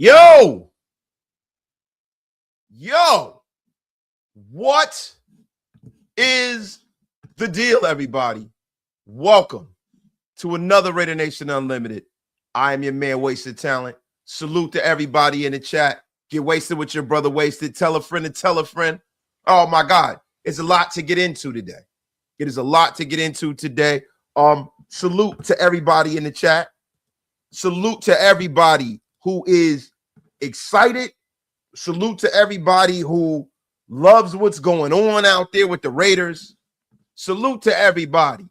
Yo, what is the deal, everybody? Welcome to another Raider Nation Unlimited. I am your man, Wasted Talent. Salute to everybody in the chat. Get wasted with your brother Wasted. Tell a friend and tell a friend. Oh my God, it's a lot to get into today. It is a lot to get into today. Salute to everybody in the chat. Salute to everybody who is excited. Salute to everybody who loves what's going on out there with the Raiders. Salute to everybody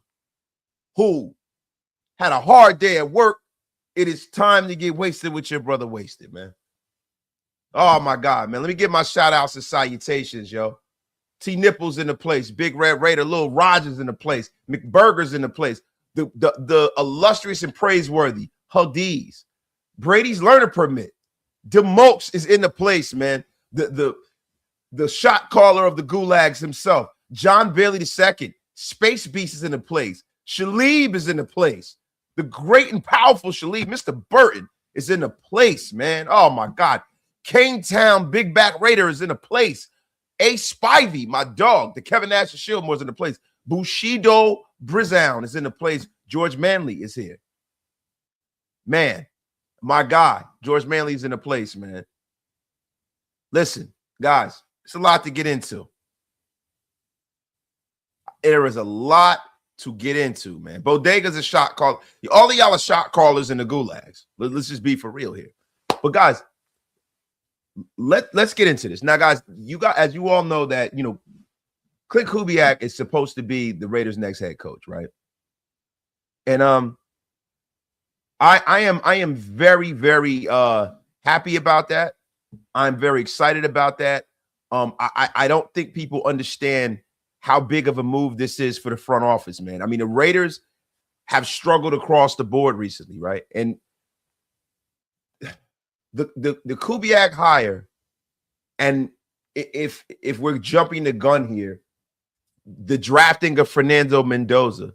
who had a hard day at work. It is time to get wasted with your brother Wasted, man. Oh my God, man. Let me give my shout outs and salutations, yo. T Nipples in the place, Big Red Raider, Lil Rogers in the place, McBurgers in the place, the illustrious and praiseworthy Huddees, Brady's learner permit, DeMokes is in the place, man. The shot caller of the gulags himself, John Bailey II, Space Beast is in the place, Shalib is in the place, the great and powerful Shalib, Mr. Burton is in the place, man. Oh my God, Cane Town Big Back Raider is in the place. Ace Spivey, my dog, the Kevin Nash of Shieldmore is in the place. Bushido Brizown is in the place. George Manley is here. Man, my guy, George Manley is in the place, man. Listen, guys, it's a lot to get into. There is a lot to get into, man. Bodega's a shot caller. All of y'all are shot callers in the gulags. Let's just be for real here. But guys, let's get into this. Now, guys, as you all know that, Clint Kubiak is supposed to be the Raiders' next head coach, right? And I am very, very happy about that. I'm very excited about that. I don't think people understand how big of a move this is for the front office, man. I mean, the Raiders have struggled across the board recently, right? And the Kubiak hire, and if we're jumping the gun here, the drafting of Fernando Mendoza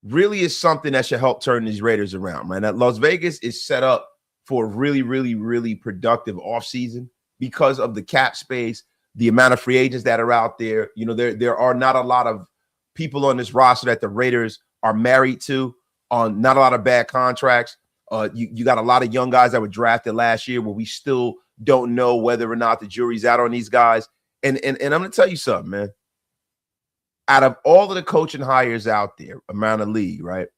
really is something that should help turn these Raiders around, man. That Las Vegas is set up for a really, really, really productive offseason because of the cap space, the amount of free agents that are out there. There are not a lot of people on this roster that the Raiders are married to, on not a lot of bad contracts. You got a lot of young guys that were drafted last year where we still don't know whether or not the jury's out on these guys. And I'm going to tell you something, man. Out of all of the coaching hires out there around the league, right?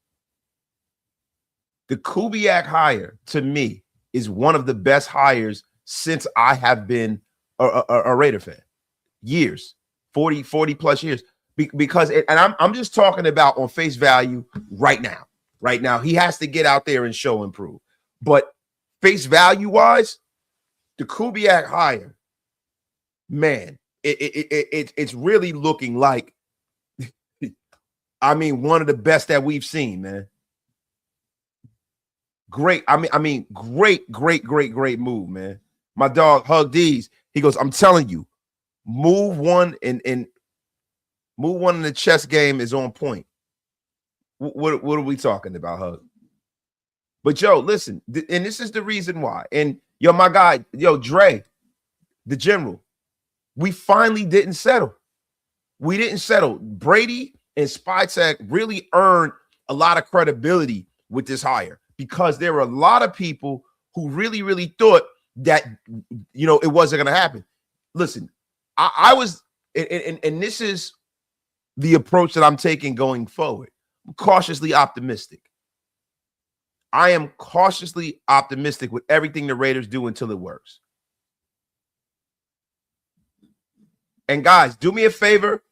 The Kubiak hire, to me, is one of the best hires since I have been a Raider fan. Years, 40 plus years. Because, and I'm just talking about on face value right now. Right now, he has to get out there and show and prove. But face value-wise, the Kubiak hire, man, it's really looking like, one of the best that we've seen, man. Great. Great move, man. My dog, Hug D's, he goes, I'm telling you, move one in the chess game is on point. What are we talking about, Hug? But yo, listen, and this is the reason why. And yo, my guy, Dre, the general, we finally didn't settle. We didn't settle. Brady and Spytek really earned a lot of credibility with this hire because there were a lot of people who really, really thought that, it wasn't going to happen. Listen, I was, and this is the approach that I'm taking going forward. I'm cautiously optimistic. I am cautiously optimistic with everything the Raiders do until it works. And guys, do me a favor.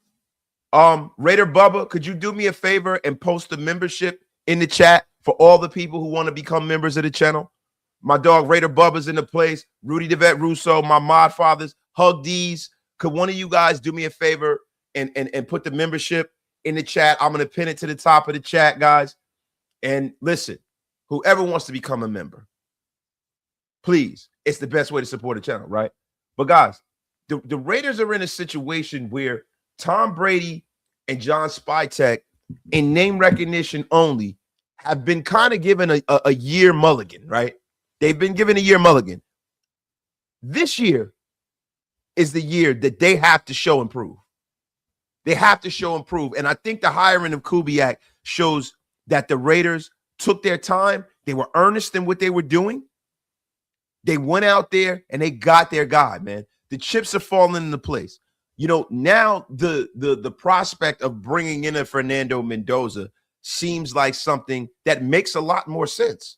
Raider Bubba, could you do me a favor and post the membership in the chat for all the people who want to become members of the channel? My dog Raider Bubba's in the place. Rudy DeVette Russo, my mod fathers, Hug D's. Could one of you guys do me a favor and put the membership in the chat? I'm going to pin it to the top of the chat, guys. And listen, whoever wants to become a member, please, it's the best way to support the channel, right? But guys, the Raiders are in a situation where Tom Brady and John Spytek, in name recognition only, have been kind of given a year mulligan, right? They've been given a year mulligan. this year is the year that they have to show improve. They have to show improve. And I think the hiring of Kubiak shows that the Raiders took their time. They were earnest in what they were doing. They went out there and they got their guy, man. The chips are falling into place. You know, now the prospect of bringing in a Fernando Mendoza seems like something that makes a lot more sense.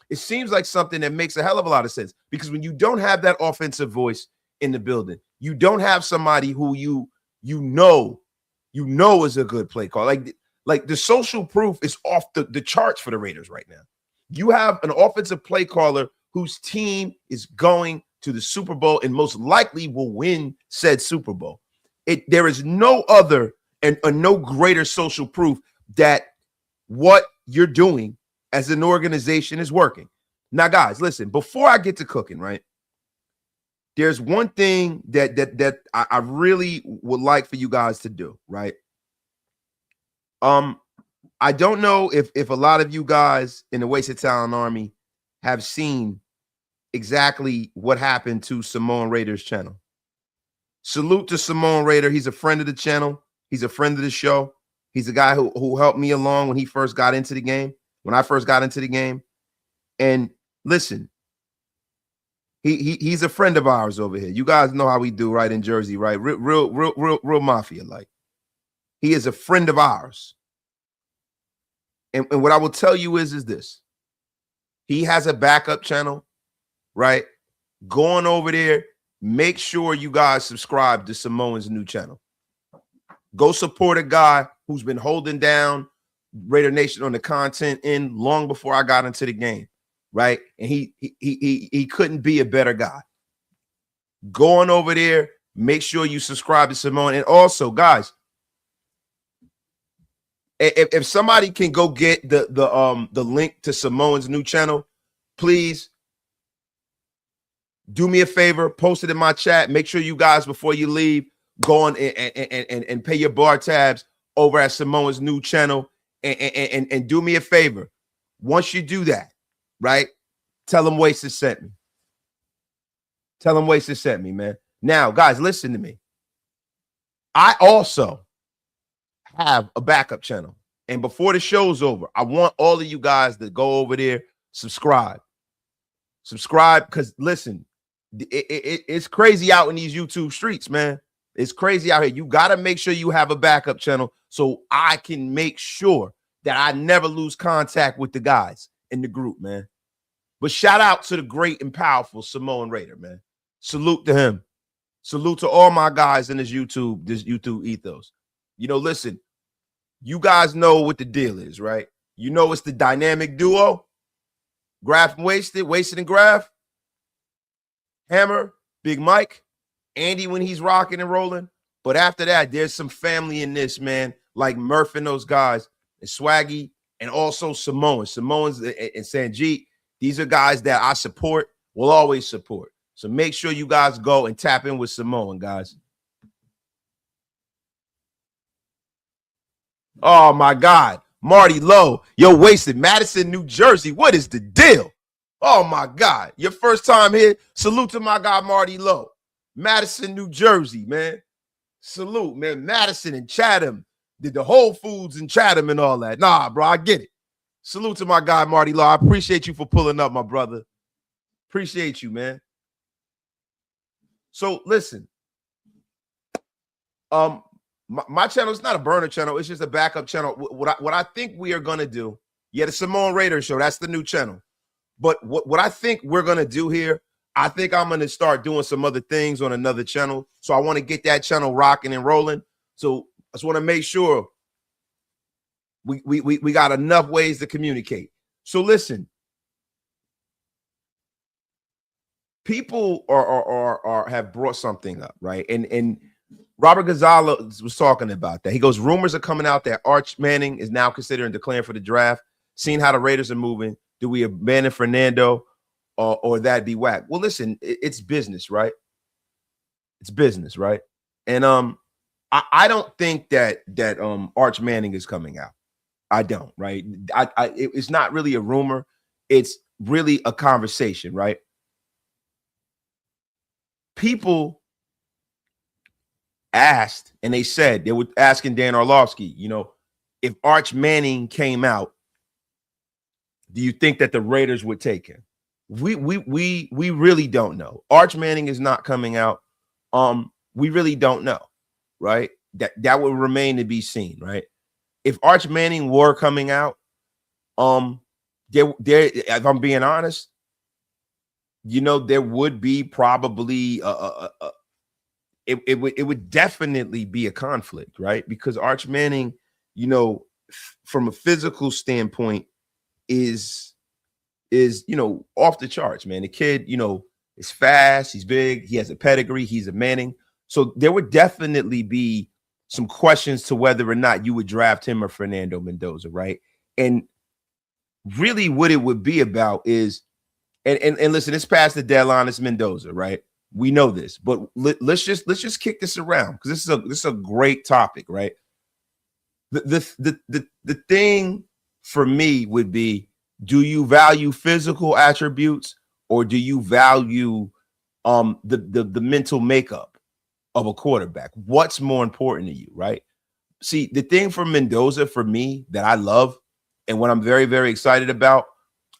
It seems like something that makes a hell of a lot of sense, because when you don't have that offensive voice in the building, you don't have somebody who you know is a good play call. Like the social proof is off the charts for the Raiders right now. You have an offensive play caller whose team is going to the Super Bowl and most likely will win said Super Bowl. There is no other and no greater social proof that what you're doing as an organization is working. Now, guys, listen, before I get to cooking, right? There's one thing that I really would like for you guys to do, right? I don't know if a lot of you guys in the Wasted Talent Army have seen exactly what happened to Simone Raider's channel. Salute to Simone Raider. He's a friend of the channel. He's a friend of the show. He's a guy who helped me along when he first got into the game, when I first got into the game. And listen, he's a friend of ours over here. You guys know how we do, right, in Jersey, right? Real mafia like. He is a friend of ours. And what I will tell you is this. He has a backup channel, right? Going over there, make sure you guys subscribe to Samoan's new channel. Go support a guy who's been holding down Raider Nation on the content end long before I got into the game, right? And he couldn't be a better guy. Going over there, make sure you subscribe to Simone. And also, guys, if somebody can go get the link to Samoan's new channel, please do me a favor, post it in my chat. Make sure you guys, before you leave, go on and pay your bar tabs over at Samoan's new channel. And do me a favor. Once you do that, right, tell them Wasted sent me. Tell them Wasted sent me, man. Now, guys, listen to me. I also have a backup channel. And before the show's over, I want all of you guys to go over there, subscribe. Subscribe, because listen, it's crazy out in these YouTube streets, man. It's crazy out here. You got to make sure you have a backup channel so I can make sure that I never lose contact with the guys in the group, man. But shout out to the great and powerful Samoan Raider, man. Salute to him. Salute to all my guys in this YouTube ethos. You know, listen, you guys know what the deal is, right? You know it's the dynamic duo. Graf and Wasted, Wasted and Graf. Hammer, Big Mike, Andy when he's rocking and rolling. But after that, there's some family in this, man, like Murph and those guys, and Swaggy, and also Samoans and Sanjeet. These are guys that I support, will always support. So make sure you guys go and tap in with Samoan, guys. Oh, my God. Marty Lowe, yo, Wasted, Madison, New Jersey. What is the deal? Oh, my God. Your first time here. Salute to my guy, Marty Lowe. Madison, New Jersey, man. Salute, man. Madison and Chatham. Did the Whole Foods in Chatham and all that. Nah, bro, I get it. Salute to my guy, Marty Lowe. I appreciate you for pulling up, my brother. Appreciate you, man. So, listen. My channel is not a burner channel. It's just a backup channel. What I think we are going to do, the Samoan Raider Show, that's the new channel. But what I think we're going to do here, I think I'm going to start doing some other things on another channel. So I want to get that channel rocking and rolling. So I just want to make sure we got enough ways to communicate. So listen, people are have brought something up, right? And Robert Gonzalez was talking about that. He goes, rumors are coming out that Arch Manning is now considering declaring for the draft. Seeing how the Raiders are moving, do we abandon Fernando or that be whack? Well, listen, it's business, right? It's business, right? And I don't think that Arch Manning is coming out. I don't, right? It's not really a rumor. It's really a conversation, right? people asked, and they said, they were asking Dan Orlovsky, you know, if Arch Manning came out, do you think that the Raiders would take him? We really don't know. Arch Manning is not coming out. We really don't know, right? That would remain to be seen, right? If Arch Manning were coming out, there, if I'm being honest, you know, there would be probably it would definitely be a conflict, right? Because Arch Manning, you know, from a physical standpoint, is you know, off the charts, man. The kid, you know, is fast, he's big, he has a pedigree, he's a Manning. So there would definitely be some questions to whether or not you would draft him or Fernando Mendoza, right? And really what it would be about is, and listen, it's past the deadline, it's Mendoza, right? We know this, but let's just kick this around, because this is a great topic, right? The thing for me would be, do you value physical attributes, or do you value the mental makeup of a quarterback? What's more important to you, right? See, the thing for Mendoza, for me, that I love, and what I'm very, very excited about,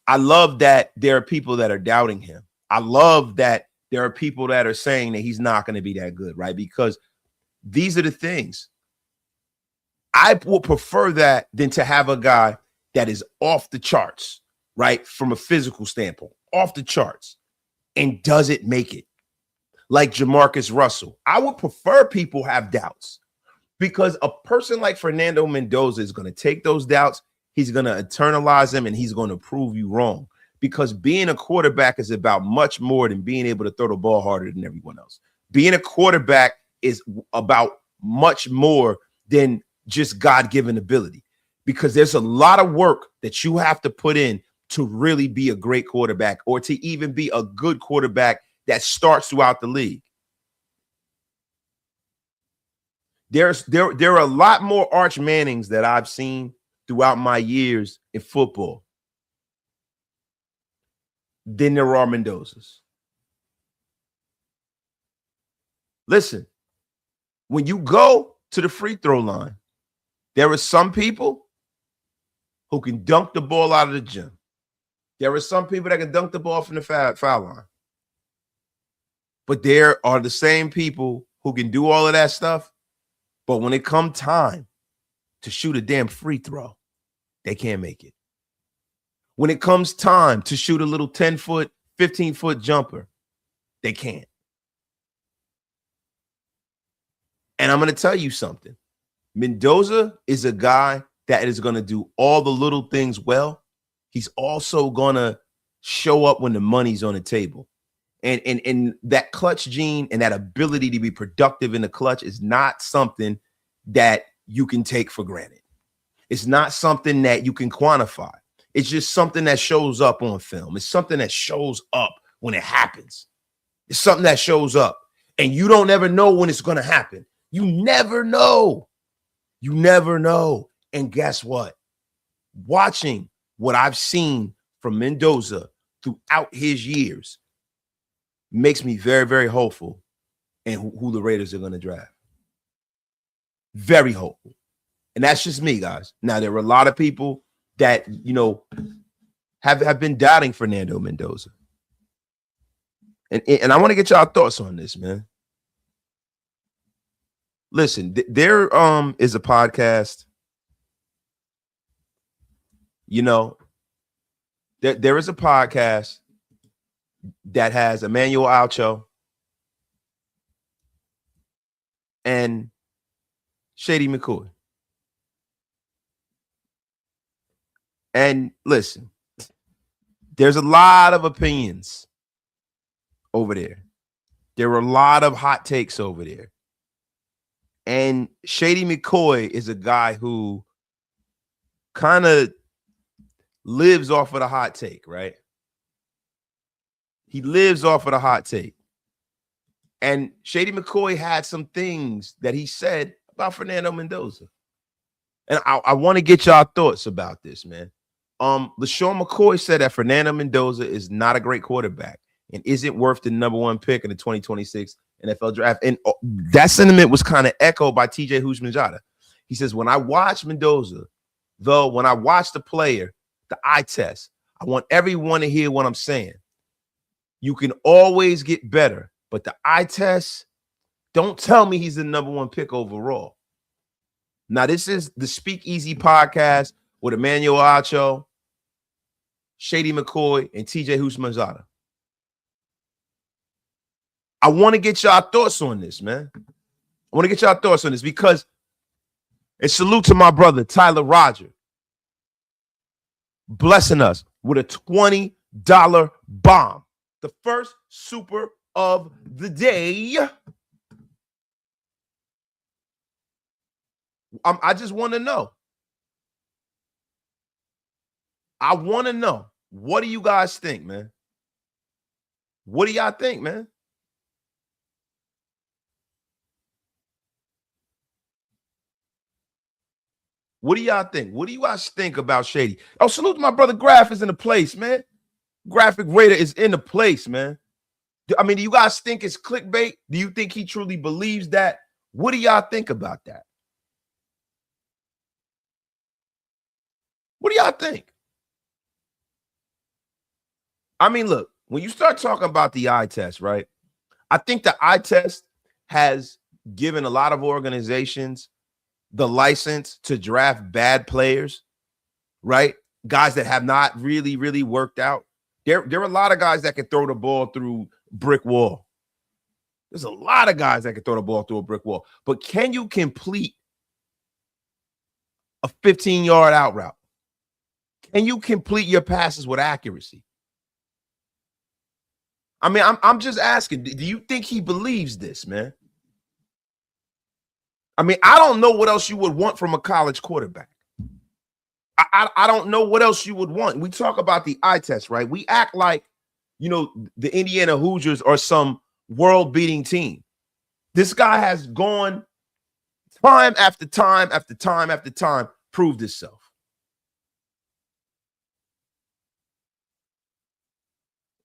I love that there are people that are doubting him. I love that there are people that are saying that he's not going to be that good, right? Because these are the things. I would prefer that than to have a guy that is off the charts, right? From a physical standpoint, off the charts, and doesn't make it. Like Jamarcus Russell. I would prefer people have doubts, because a person like Fernando Mendoza is going to take those doubts, he's going to internalize them, and he's going to prove you wrong. Because being a quarterback is about much more than being able to throw the ball harder than everyone else. Being a quarterback is about much more than just God-given ability, because there's a lot of work that you have to put in to really be a great quarterback, or to even be a good quarterback that starts throughout the league. There are a lot more Arch Mannings that I've seen throughout my years in football than there are Mendozas. Listen, when you go to the free throw line, there are some people who can dunk the ball out of the gym. There are some people that can dunk the ball from the foul line. But there are the same people who can do all of that stuff, but when it comes time to shoot a damn free throw, they can't make it. When it comes time to shoot a little 10-foot, 15-foot jumper, they can't. And I'm going to tell you something. Mendoza is a guy that is going to do all the little things well. He's also going to show up when the money's on the table. And that clutch gene and that ability to be productive in the clutch is not something that you can take for granted. It's not something that you can quantify. It's just something that shows up on film. It's something that shows up when it happens. It's something that shows up, and you don't ever know when it's going to happen. You never know. You never know. And guess what? Watching what I've seen from Mendoza throughout his years makes me very, very hopeful in who the Raiders are going to draft. Very hopeful. And that's just me, guys. Now, there are a lot of people that, you know, have been doubting Fernando Mendoza. And I want to get y'all thoughts on this, man. Listen, there is a podcast, you know, there is a podcast that has Emmanuel Acho and Shady McCoy. And listen, there's a lot of opinions over there. There are a lot of hot takes over there. And Shady McCoy is a guy who kind of lives off of the hot take, right? He lives off of the hot take. And Shady McCoy had some things that he said about Fernando Mendoza. And I want to get y'all thoughts about this, man. LaShawn McCoy said that Fernando Mendoza is not a great quarterback. and isn't worth the #1 pick in the 2026 NFL draft. And that sentiment was kind of echoed by TJ Houshmandzadeh. He says, when I watch Mendoza, though, when I watch the player, the eye test, I want everyone to hear what I'm saying. You can always get better, but the eye test, don't tell me he's the #1 pick overall. Now, this is the Speakeasy podcast with Emmanuel Acho, Shady McCoy, and TJ Houshmandzadeh. I want to get y'all thoughts on this, man. I want to get y'all thoughts on this because it's salute to my brother, Tyler Roger, blessing us with a $20 bomb. The first super of the day. I just want to know. I want to know. What do you guys think, man? What do y'all think, man? What do y'all think? What do you guys think about Shady? Oh, salute to my brother Graph is in the place, man. Graphic Raider is in the place, man. I mean, do you guys think it's clickbait? Do you think he truly believes that? What do y'all think about that? What do y'all think? I mean, look, when you start talking about the eye test, right? I think the eye test has given a lot of organizations the license to draft bad players, right? Guys that have not really worked out. There are a lot of guys that can throw the ball through brick wall. There's a lot of guys that can throw the ball through a brick wall. But can you complete a 15-yard out route? Can you complete your passes with accuracy? I mean, I'm just asking, do you think he believes this, man? I mean, I don't know what else you would want from a college quarterback. I don't know what else you would want. We talk about the eye test, right? We act like, you know, the Indiana Hoosiers are some world-beating team. This guy has gone time after time after time after time, proved himself.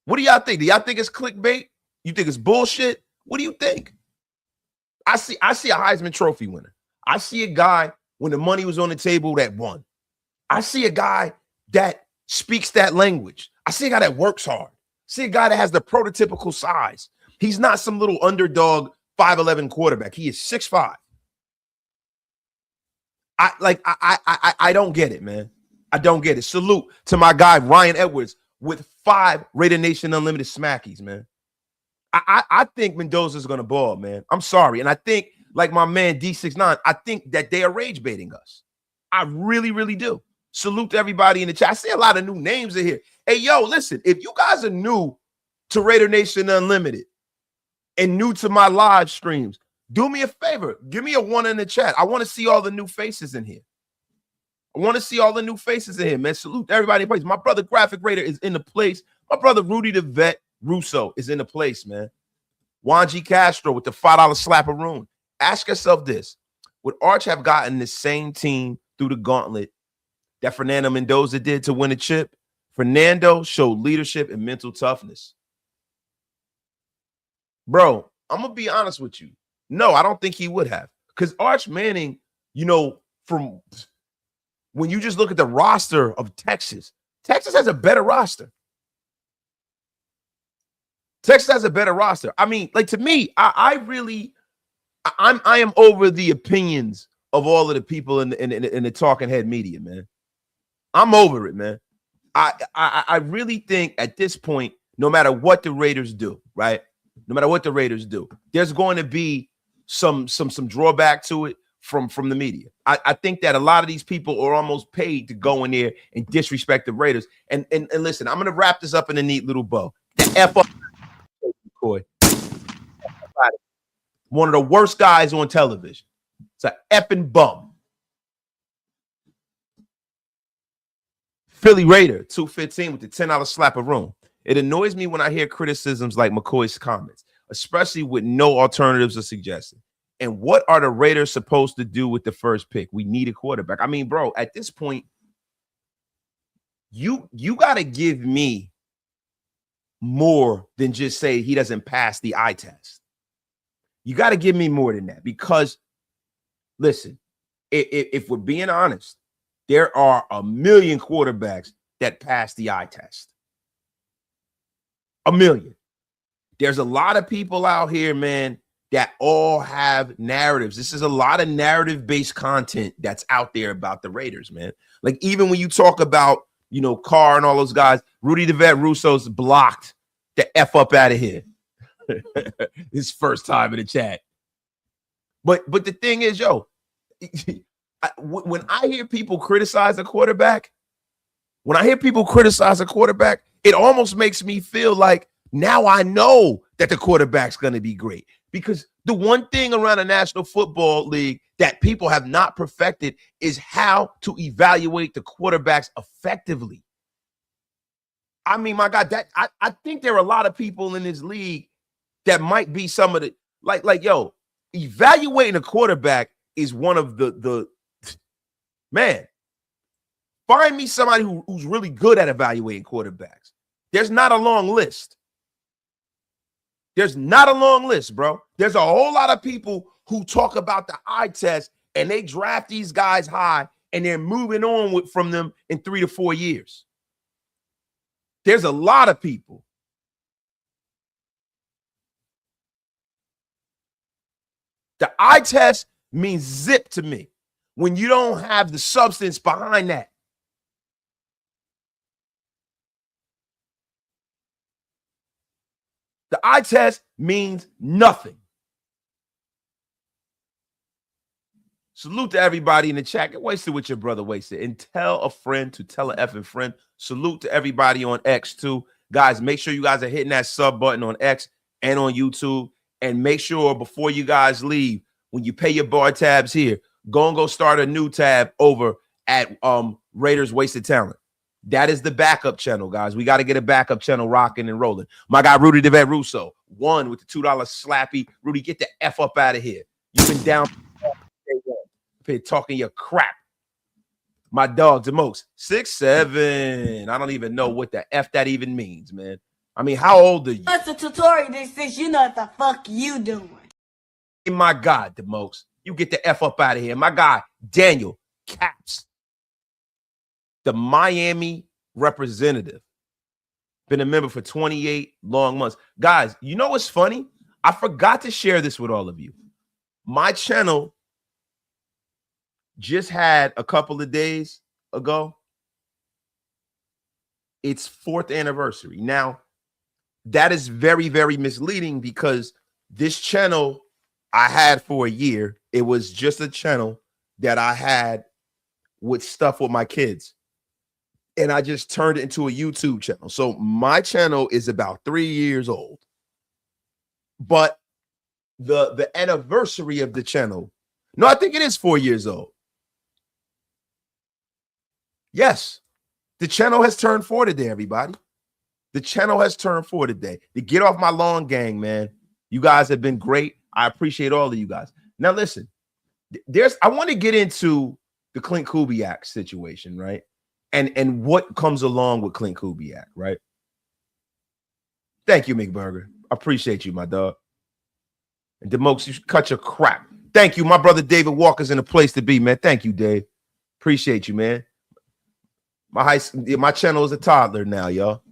What do y'all think? Do y'all think it's clickbait? You think it's bullshit? What do you think? I see a Heisman Trophy winner. I see a guy when the money was on the table that won. I see a guy that speaks that language. I see a guy that works hard. I see a guy that has the prototypical size. He's not some little underdog 5'11" quarterback. He is 6'5". I don't get it, man. I don't get it. Salute to my guy Ryan Edwards with 5 Raider Nation Unlimited smackies, man. I think Mendoza's gonna ball, man. I'm sorry. And I think, like my man D69, I think that they are rage baiting us. I really do. Salute to everybody in the chat. I see a lot of new names in here. Hey, yo, listen, if you guys are new to Raider Nation Unlimited and new to my live streams, do me a favor. Give me a 1 in the chat. I want to see all the new faces in here. I want to see all the new faces in here, man. Salute to everybody in place. My brother Graphic Raider is in the place. My brother Rudy the Vet Russo is in the place, man. Juan Castro with the $5 slapperoo. Ask yourself this. Would Arch have gotten the same team through the gauntlet that Fernando Mendoza did to win a chip? Fernando showed leadership and mental toughness. Bro, I'm going to be honest with you. No, I don't think he would have. Because Arch Manning, you know, from when you just look at the roster of Texas, Texas has a better roster. Texas has a better roster. I mean, like, to me, I am over the opinions of all of the people in the talking head media, man. I'm over it, man. I really think at this point, no matter what the Raiders do, right? No matter what the Raiders do, there's going to be some drawback to it from the media. I think that a lot of these people are almost paid to go in there and disrespect the Raiders. And listen, I'm going to wrap this up in a neat little bow. The F up. One of the worst guys on television. It's an effing bum. Philly Raider 215 with the $10 slapperoo. It annoys me when I hear criticisms like McCoy's comments, especially with no alternatives or suggestions. And what are the Raiders supposed to do with the first pick? We need a quarterback. I mean, bro, at this point, you got to give me more than just say he doesn't pass the eye test. You got to give me more than that, because listen, if we're being honest, there are a million quarterbacks that pass the eye test. A million. There's a lot of people out here, man, that all have narratives. This is a lot of narrative-based content that's out there about the Raiders, man. Like, even when you talk about, you know, Carr and all those guys, Rudy the Vet Russo's blocked the F up out of here. His first time in the chat. But the thing is, yo, when I hear people criticize a quarterback, it almost makes me feel like now I know that the quarterback's going to be great. Because the one thing around the National Football League that people have not perfected is how to evaluate the quarterbacks effectively. I mean, my God, I think there are a lot of people in this league that might be some of the like yo, evaluating a quarterback is one of the man. Find me somebody who's really good at evaluating quarterbacks. There's not a long list. There's not a long list, bro. There's a whole lot of people who talk about the eye test and they draft these guys high and they're moving on from them in 3 to 4 years. There's a lot of people. The eye test means zip to me when you don't have the substance behind that. The eye test means nothing. Salute to everybody in the chat. Get wasted with your brother Wasted. And tell a friend to tell an effing friend. Salute to everybody on X too. Guys, make sure you guys are hitting that sub button on X and on YouTube. And make sure before you guys leave, when you pay your bar tabs here, go start a new tab over at Raiders Wasted Talent. That is the backup channel, guys. We got to get a backup channel rocking and rolling. My guy, Rudy the Vet Russo, won with the $2 slappy. Rudy, get the F up out of here. You've been down here talking your crap. My dog, the most 6'7". I don't even know what the F that even means, man. I mean, how old are you? That's a tutorial that says you know what the fuck you doing. My God, the most. You get the F up out of here. My guy, Daniel Caps, the Miami representative. Been a member for 28 long months. Guys, you know what's funny? I forgot to share this with all of you. My channel just had a couple of days ago its 4th anniversary. Now, that is very, very misleading because this channel I had for a year. It was just a channel that I had with stuff with my kids. And I just turned it into a YouTube channel. So my channel is about 3 years old. But the anniversary of the channel, no, I think it is 4 years old. Yes, the channel has turned 4 today, everybody. The channel has turned 4 today. To get off my lawn, gang, man. You guys have been great. I appreciate all of you guys. Now, listen, I want to get into the Klint Kubiak situation, right? And what comes along with Klint Kubiak, right? Thank you, McBurger. I appreciate you, my dog. And Demokes, you should cut your crap. Thank you. My brother David Walker's in a place to be, man. Thank you, Dave. Appreciate you, man. My channel is a toddler now, y'all.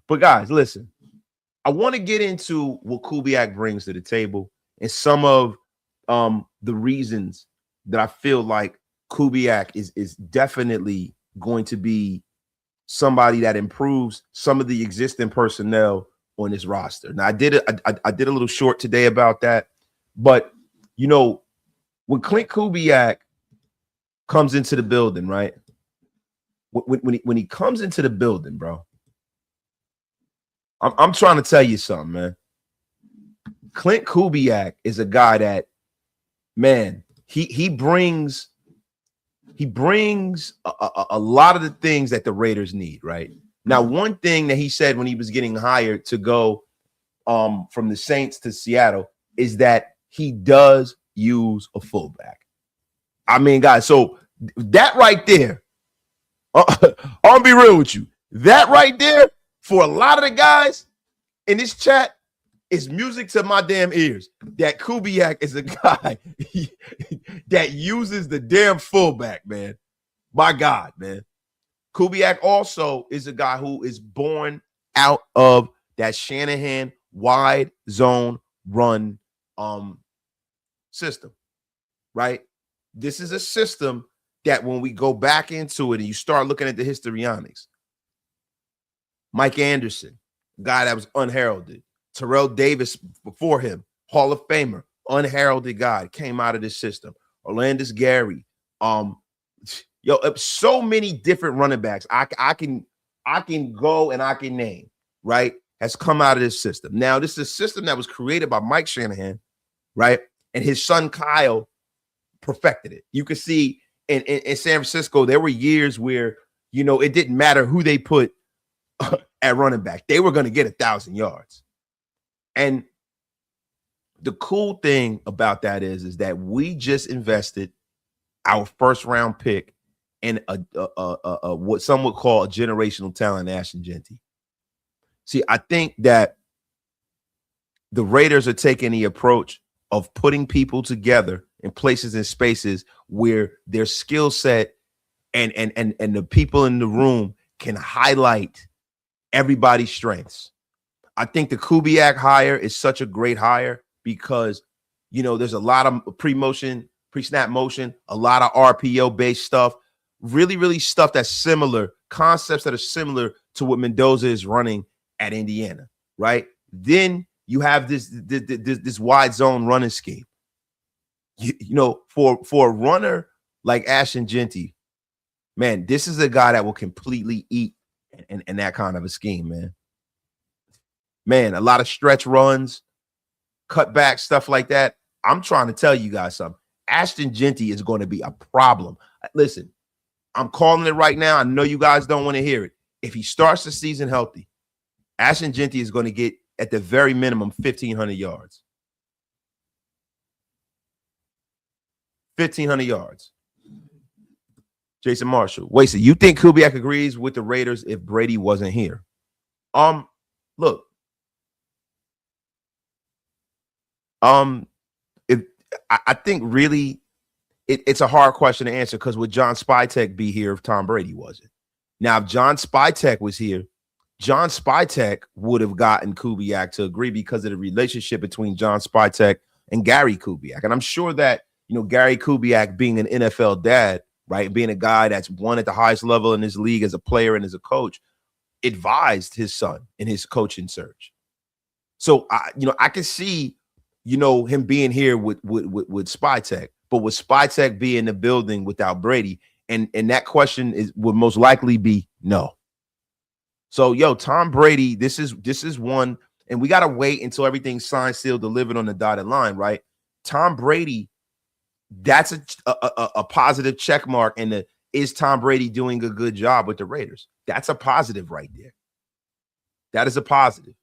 But guys, listen. I want to get into what Kubiak brings to the table and some of the reasons that I feel like Kubiak is definitely going to be somebody that improves some of the existing personnel on this roster. Now, I did a little short today about that, but you know, when Klint Kubiak comes into the building, right? When he comes into the building, bro, I'm trying to tell you something, man. Klint Kubiak is a guy that, man, he brings a lot of the things that the Raiders need, right? Now, one thing that he said when he was getting hired to go from the Saints to Seattle is that he does use a fullback. I mean, guys, so that right there, I'll be real with you. That right there, for a lot of the guys in this chat, is music to my damn ears. That Kubiak is a guy that uses the damn fullback, man. My God, man. Kubiak also is a guy who is born out of that Shanahan wide zone run system, right? This is a system that when we go back into it and you start looking at the histrionics, Mike Anderson, guy that was unheralded, Terrell Davis before him, Hall of Famer, unheralded guy, came out of this system. Orlandis Gary, so many different running backs I can go and I can name, right, has come out of this system. Now, this is a system that was created by Mike Shanahan, right? And his son Kyle perfected it. You can see in San Francisco, there were years where, it didn't matter who they put at running back. They were going to get 1,000 yards. And the cool thing about that is that we just invested our first round pick in a what some would call a generational talent, Ashton Jeanty. See, I think that the Raiders are taking the approach of putting people together in places and spaces where their skill set and the people in the room can highlight everybody's strengths. I think the Kubiak hire is such a great hire because, there's a lot of pre-motion, pre-snap motion, a lot of RPO-based stuff, really, really stuff that's similar, concepts that are similar to what Mendoza is running at Indiana, right? Then you have this wide zone running scheme. For a runner like Ashton Jeanty, man, this is a guy that will completely eat in that kind of a scheme, man. Man, a lot of stretch runs, cutback, stuff like that. I'm trying to tell you guys something. Ashton Jeanty is going to be a problem. Listen, I'm calling it right now. I know you guys don't want to hear it. If he starts the season healthy, Ashton Jeanty is going to get, at the very minimum, 1,500 yards. 1,500 yards. Jason Marshall. Wait, so you think Kubiak agrees with the Raiders if Brady wasn't here? Look. I think really it's a hard question to answer because would John Spytek be here if Tom Brady wasn't? Now, if John Spytek was here, John Spytek would have gotten Kubiak to agree because of the relationship between John Spytek and Gary Kubiak. And I'm sure that, Gary Kubiak being an NFL dad, right, being a guy that's won at the highest level in his league as a player and as a coach, advised his son in his coaching search. So, I can see, him being here with Spytek, but would Spytek be in the building without Brady? And that question would most likely be no. So, Tom Brady, this is one, and we got to wait until everything's signed, sealed, delivered on the dotted line, right? Tom Brady, that's a positive check mark. And is Tom Brady doing a good job with the Raiders? That's a positive right there. That is a positive.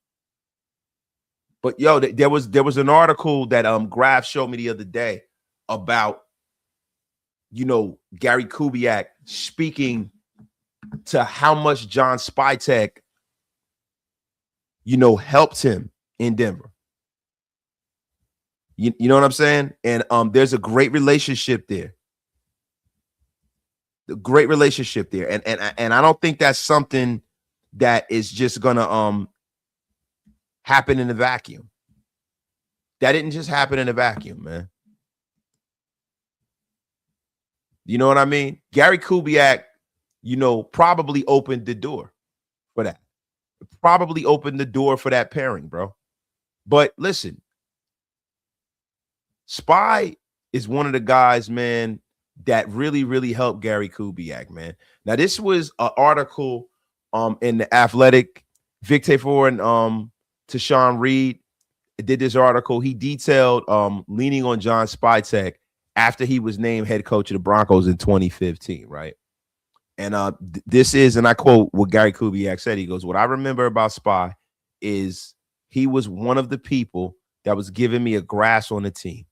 But there was an article that Graf showed me the other day about, Gary Kubiak speaking to how much John Spytek, helped him in Denver. You know what I'm saying? And there's a great relationship there. The great relationship there. And I don't think that's something that is just gonna happen in a vacuum. That didn't just happen in a vacuum, man. You know what I mean? Gary Kubiak, probably opened the door for that. Probably opened the door for that pairing, bro. But listen, Spy is one of the guys, man, that really, really helped Gary Kubiak, man. Now, this was an article in The Athletic. Vic Tafur and Tashawn Reed did this article. He detailed leaning on John Spytek after he was named head coach of the Broncos in 2015, right? And this is, and I quote what Gary Kubiak said. He goes, "What I remember about Spy is he was one of the people that was giving me a grasp on the team.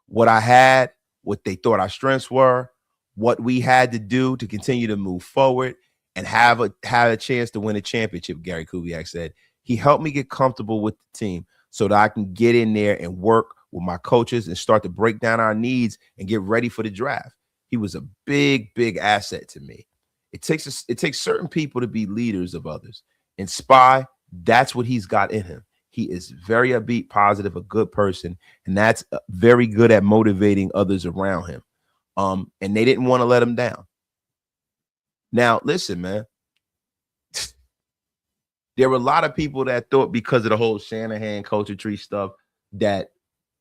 What I had, what they thought our strengths were, what we had to do to continue to move forward. and have a chance to win a championship, Gary Kubiak said. He helped me get comfortable with the team so that I can get in there and work with my coaches and start to break down our needs and get ready for the draft. He was a big, big asset to me. It takes certain people to be leaders of others. And Spy, that's what he's got in him. He is very upbeat, positive, a good person, and that's very good at motivating others around him. And they didn't want to let him down. Now, listen, man. There were a lot of people that thought because of the whole Shanahan culture tree stuff that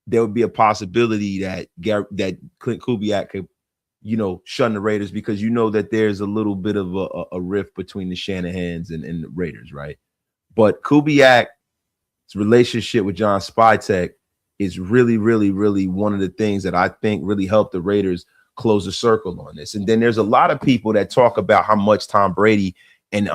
there would be a possibility that Clint Kubiak could, shun the Raiders because that there's a little bit of a rift between the Shanahans and the Raiders, right? But Kubiak's relationship with John Spytek is really, really, really one of the things that I think really helped the Raiders close the circle on this. And then there's a lot of people that talk about how much Tom Brady and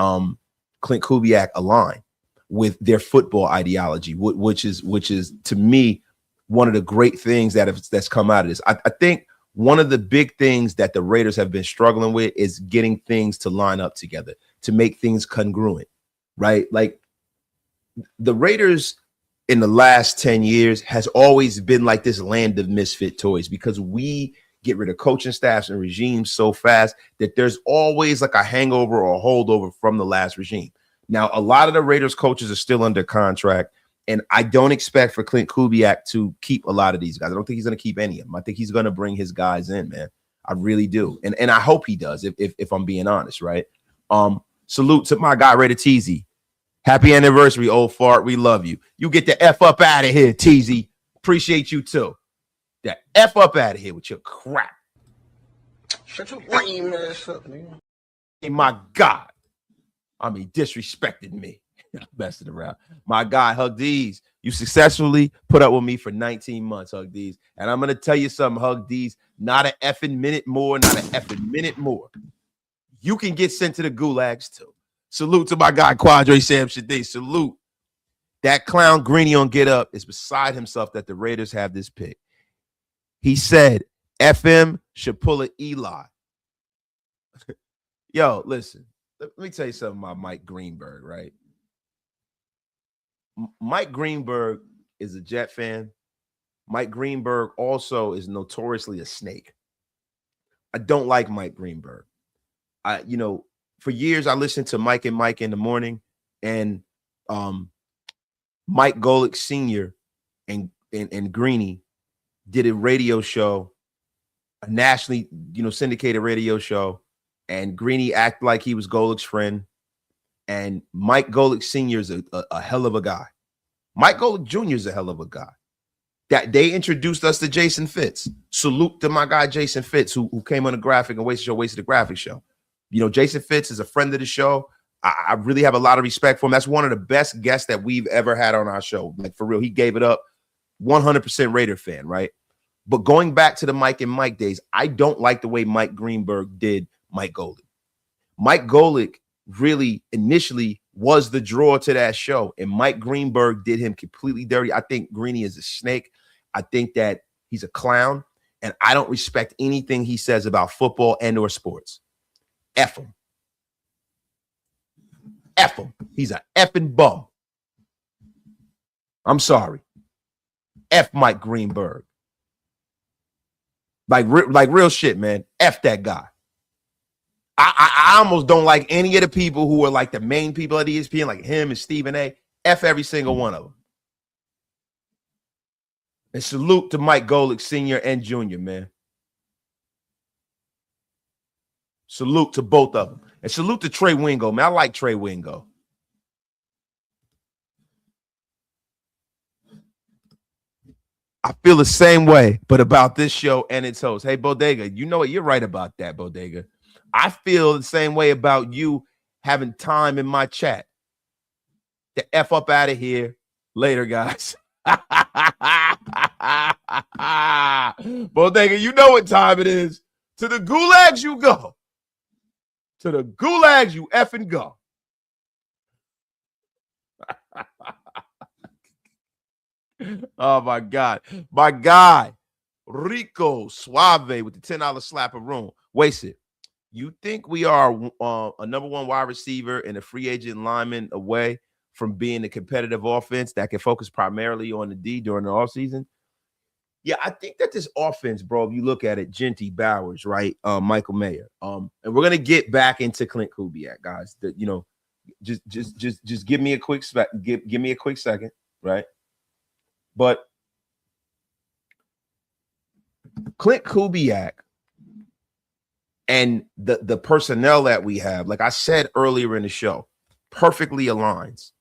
Clint Kubiak align with their football ideology, which is to me one of the great things that's come out of this. I think one of the big things that the Raiders have been struggling with is getting things to line up together, to make things congruent, right? Like the Raiders in the last 10 years has always been like this land of misfit toys because we get rid of coaching staffs and regimes so fast that there's always like a hangover or a holdover from the last regime. Now, a lot of the Raiders coaches are still under contract, and I don't expect for Clint Kubiak to keep a lot of these guys. I don't think he's going to keep any of them. I think he's going to bring his guys in, man. I really do. And I hope he does, if I'm being honest, right? Salute to my guy, Raider Teasy. Happy anniversary, old fart. We love you. You get the F up out of here, Teasy. Appreciate you too. The F up out of here with your crap. Shut your lame ass up, nigga. Hey, my God. I mean, disrespected me. Messing around. My guy, Hug D's. You successfully put up with me for 19 months, Hug D's. And I'm going to tell you something, Hug D's. Not an effing minute more. Not an effing minute more. You can get sent to the gulags too. Salute to my guy, Quadre Sam Shadee. Salute. That clown Greeny on Get Up is beside himself that the Raiders have this pick. He said, FM should pull an Eli. Yo, listen. Let me tell you something about Mike Greenberg, right? Mike Greenberg is a Jet fan. Mike Greenberg also is notoriously a snake. I don't like Mike Greenberg. For years I listened to Mike and Mike in the morning, and Mike Golick Sr. and Greeny did a radio show, a nationally, syndicated radio show, and Greeny acted like he was Golick's friend. And Mike Golick Sr. is a hell of a guy. Mike Golick Jr. is a hell of a guy. That they introduced us to Jason Fitz. Salute to my guy Jason Fitz, who came on the graphic and wasted the graphic show. Jason Fitz is a friend of the show. I really have a lot of respect for him. That's one of the best guests that we've ever had on our show. Like, for real, he gave it up. 100% Raider fan, right? But going back to the Mike and Mike days, I don't like the way Mike Greenberg did Mike Golick. Mike Golick really initially was the draw to that show, and Mike Greenberg did him completely dirty. I think Greeny is a snake. I think that he's a clown, and I don't respect anything he says about football and or sports. F him. F him. He's a effing bum. I'm sorry. F Mike Greenberg. Like real shit, man. F that guy. I almost don't like any of the people who are like the main people at ESPN, like him and Stephen A. F every single one of them. And salute to Mike Golick Sr. and Jr., man. Salute to both of them. And salute to Trey Wingo, man. I like Trey Wingo. I feel the same way, but about this show and its host. Hey, Bodega, you know what? You're right about that, Bodega. I feel the same way about you having time in my chat. The F up out of here. Later, guys. Bodega, you know what time it is. To the gulags you go. To the gulags you effing go. Oh, my God. My guy, Rico Suave with the $10 slap of room. Waste it. You think we are a number one wide receiver and a free agent lineman away from being a competitive offense that can focus primarily on the D during the offseason? Yeah, I think that this offense, bro, if you look at it, Genty, Bowers, right? Michael Mayer. And we're gonna get back into Clint Kubiak, guys. Just give me a quick give me a quick second, right? But Clint Kubiak and the personnel that we have, like I said earlier in the show, perfectly aligns.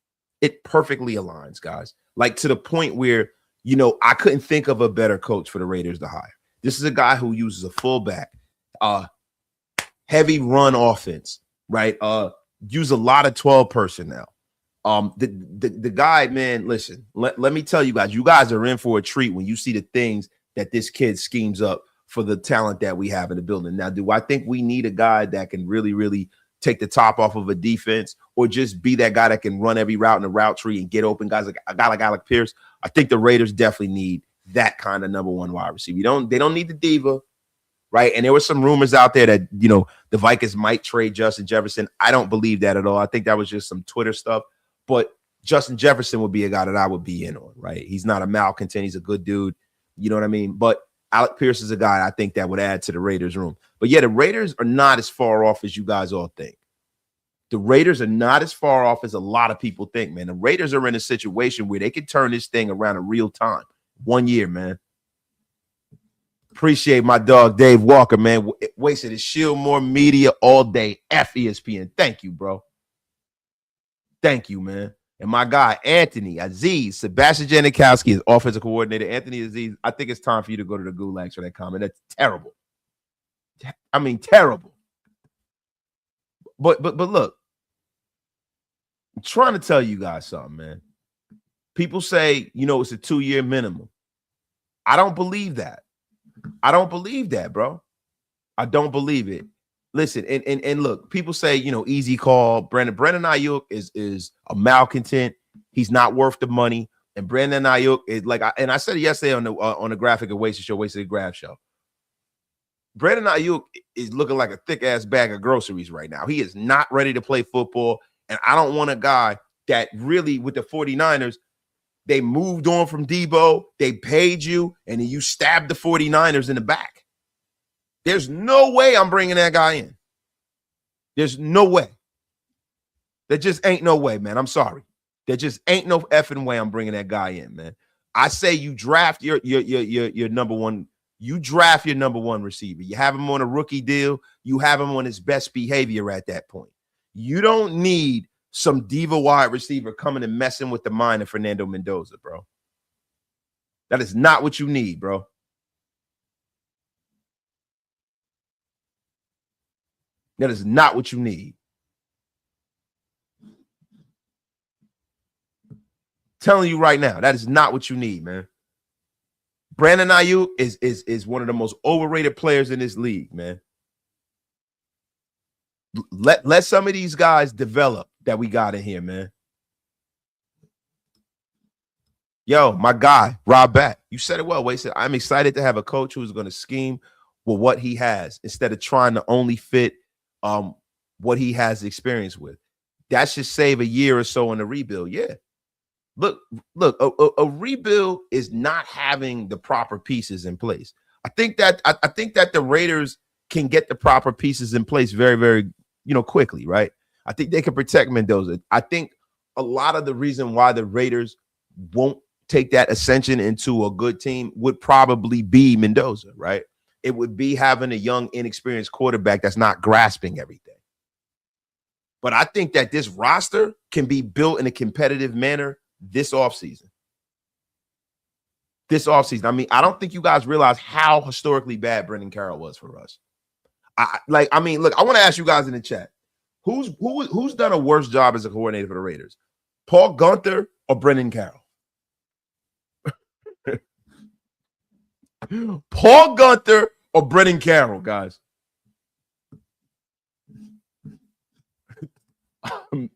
It perfectly aligns, guys. Like to the point where, I couldn't think of a better coach for the Raiders to hire. This is a guy who uses a fullback, heavy run offense, right? Use a lot of 12 personnel. The guy, man, listen, let me tell you guys are in for a treat when you see the things that this kid schemes up for the talent that we have in the building. Now, do I think we need a guy that can really, really take the top off of a defense, or just be that guy that can run every route in the route tree and get open guys like a guy like Alec Pierce? I think the Raiders definitely need that kind of number one wide receiver. They don't need the diva, right? And there were some rumors out there that, the Vikings might trade Justin Jefferson. I don't believe that at all. I think that was just some Twitter stuff. But Justin Jefferson would be a guy that I would be in on, right? He's not a malcontent. He's a good dude. You know what I mean? But Alec Pierce is a guy I think that would add to the Raiders room. But yeah, the Raiders are not as far off as you guys all think. The Raiders are not as far off as a lot of people think, man. The Raiders are in a situation where they can turn this thing around in real time. 1 year, man. Appreciate my dog, Dave Walker, man. Wasted his Shieldmore Media all day. F ESPN. Thank you, bro. Thank you, man. And my guy, Anthony Aziz, Sebastian Janikowski is offensive coordinator. Anthony Aziz, I think it's time for you to go to the gulags for that comment. That's terrible. I mean, terrible. But look, I'm trying to tell you guys something, man. People say, it's a 2-year minimum. I don't believe that. I don't believe that, bro. I don't believe it. Listen, and look, people say, easy call. Brandon Ayuk is a malcontent. He's not worth the money. And Brandon Ayuk is like, I said it yesterday on the graphic of Wasted Graph show. Brandon Ayuk is looking like a thick ass bag of groceries right now. He is not ready to play football. And I don't want a guy that really, with the 49ers, they moved on from Debo, they paid you, and then you stabbed the 49ers in the back. There's no way I'm bringing that guy in. There's no way. There just ain't no way, man. I'm sorry. There just ain't no effing way I'm bringing that guy in, man. I say you draft your number one. You draft your number one receiver. You have him on a rookie deal. You have him on his best behavior at that point. You don't need some diva wide receiver coming and messing with the mind of Fernando Mendoza, bro. That is not what you need, bro. That is not what you need. Telling you right now, that is not what you need, man. Brandon Ayuk is one of the most overrated players in this league, man. Let some of these guys develop that we got in here, man. Yo, my guy, Rob Batt, you said it well. Wasted. I'm excited to have a coach who's going to scheme with what he has instead of trying to only fit what he has experience with. That should save a year or so in the rebuild. Yeah. Look, a rebuild is not having the proper pieces in place. I think that the Raiders can get the proper pieces in place very, very, quickly, right? I think they can protect Mendoza. I think a lot of the reason why the Raiders won't take that ascension into a good team would probably be Mendoza, right? It would be having a young, inexperienced quarterback that's not grasping everything. But I think that this roster can be built in a competitive manner this offseason. I mean, I don't think you guys realize how historically bad Brendan Carroll was for us. Look, I want to ask you guys in the chat, who's done a worse job as a coordinator for the Raiders? Paul Guenther or Brendan Carroll? Paul Guenther or Brendan Carroll, guys?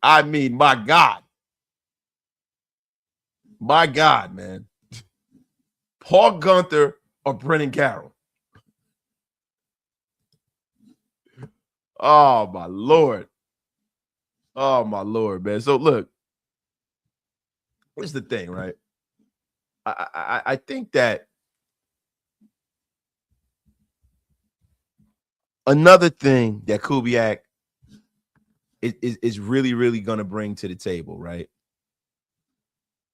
I mean, my God. My God, man. Paul Guenther or Brendan Carroll? Oh my Lord. Oh my Lord, man. So look, here's the thing, right? I think that another thing that Kubiak is really, really gonna bring to the table, right?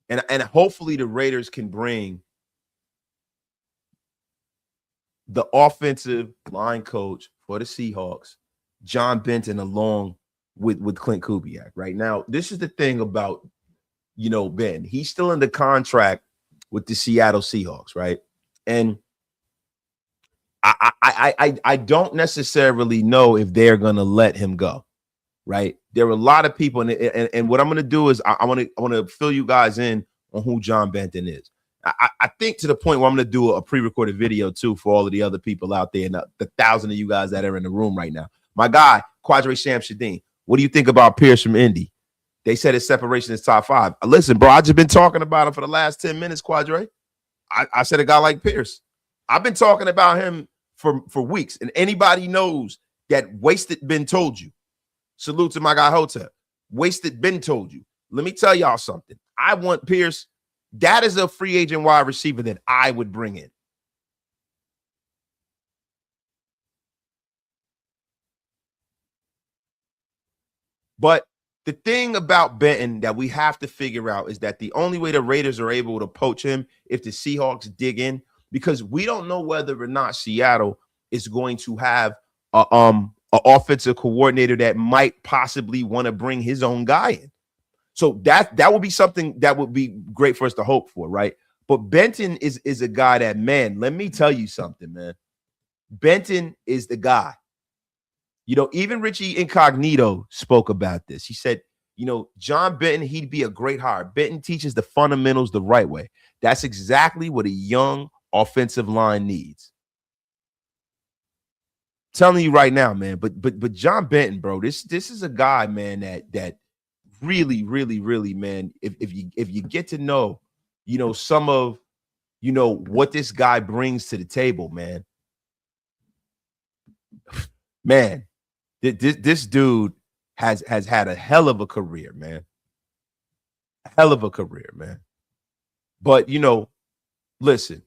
And hopefully the Raiders can bring the offensive line coach for the Seahawks, John Benton, along with Clint Kubiak. Right now, this is the thing about Ben. He's still in the contract with the Seattle Seahawks, right? And I don't necessarily know if they're gonna let him go. Right? There are a lot of people, and what I'm gonna do is I want to fill you guys in on who John Benton is. I think to the point where I'm going to do a pre-recorded video too for all of the other people out there and the thousand of you guys that are in the room right now. My guy, Quadre Shamsuddin, what do you think about Pierce from Indy? They said his separation is top 5. Listen, bro, I just been talking about him for the last 10 minutes, Quadre. I said a guy like Pierce. I've been talking about him for weeks, and anybody knows that Wasted been told you. Salute to my guy Hotep. Wasted been told you. Let me tell y'all something. I want Pierce. That is a free agent wide receiver that I would bring in. But the thing about Benton that we have to figure out is that the only way the Raiders are able to poach him if the Seahawks dig in, because we don't know whether or not Seattle is going to have an offensive coordinator that might possibly want to bring his own guy in. So that would be something that would be great for us to hope for, right? But Benton is a guy that, man, let me tell you something, man. Benton is the guy. Even Richie Incognito spoke about this. He said, John Benton, he'd be a great hire. Benton teaches the fundamentals the right way. That's exactly what a young offensive line needs. I'm telling you right now, man. But John Benton, bro, this is a guy, man, that really, really, really, man, if you get to know, some of, what this guy brings to the table, man, this dude has had a hell of a career, man. A hell of a career, man. But, listen,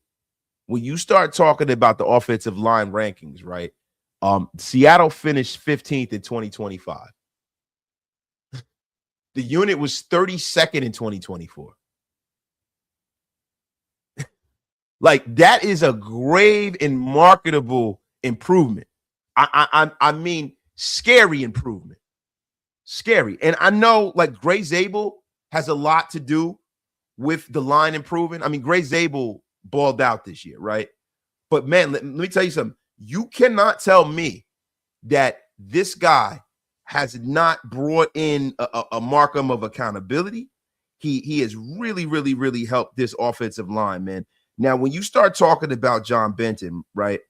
when you start talking about the offensive line rankings, right? Seattle finished 15th in 2025. The unit was 32nd in 2024. Like, that is a grave and marketable improvement. I mean, scary improvement. Scary. And I know, like, Gray Zabel has a lot to do with the line improving. I mean, Gray Zabel balled out this year, right? But, man, let me tell you something. You cannot tell me that this guy has not brought in a markum of accountability. He has really, really, really helped this offensive line, man. Now, when you start talking about John Benton, right?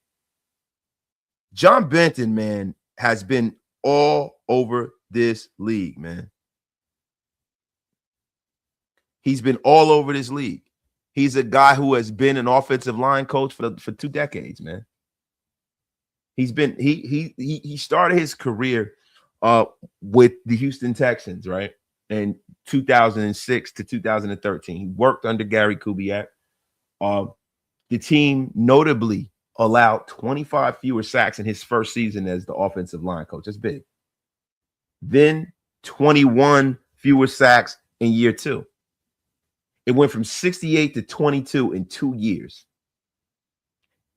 John Benton, man, has been all over this league, man. He's been all over this league. He's a guy who has been an offensive line coach for 2 decades, man. He's been he started his career with the Houston Texans, right? In 2006 to 2013. He worked under Gary Kubiak. The team notably allowed 25 fewer sacks in his first season as the offensive line coach. That's big. Then 21 fewer sacks in year 2. It went from 68 to 22 in 2 years.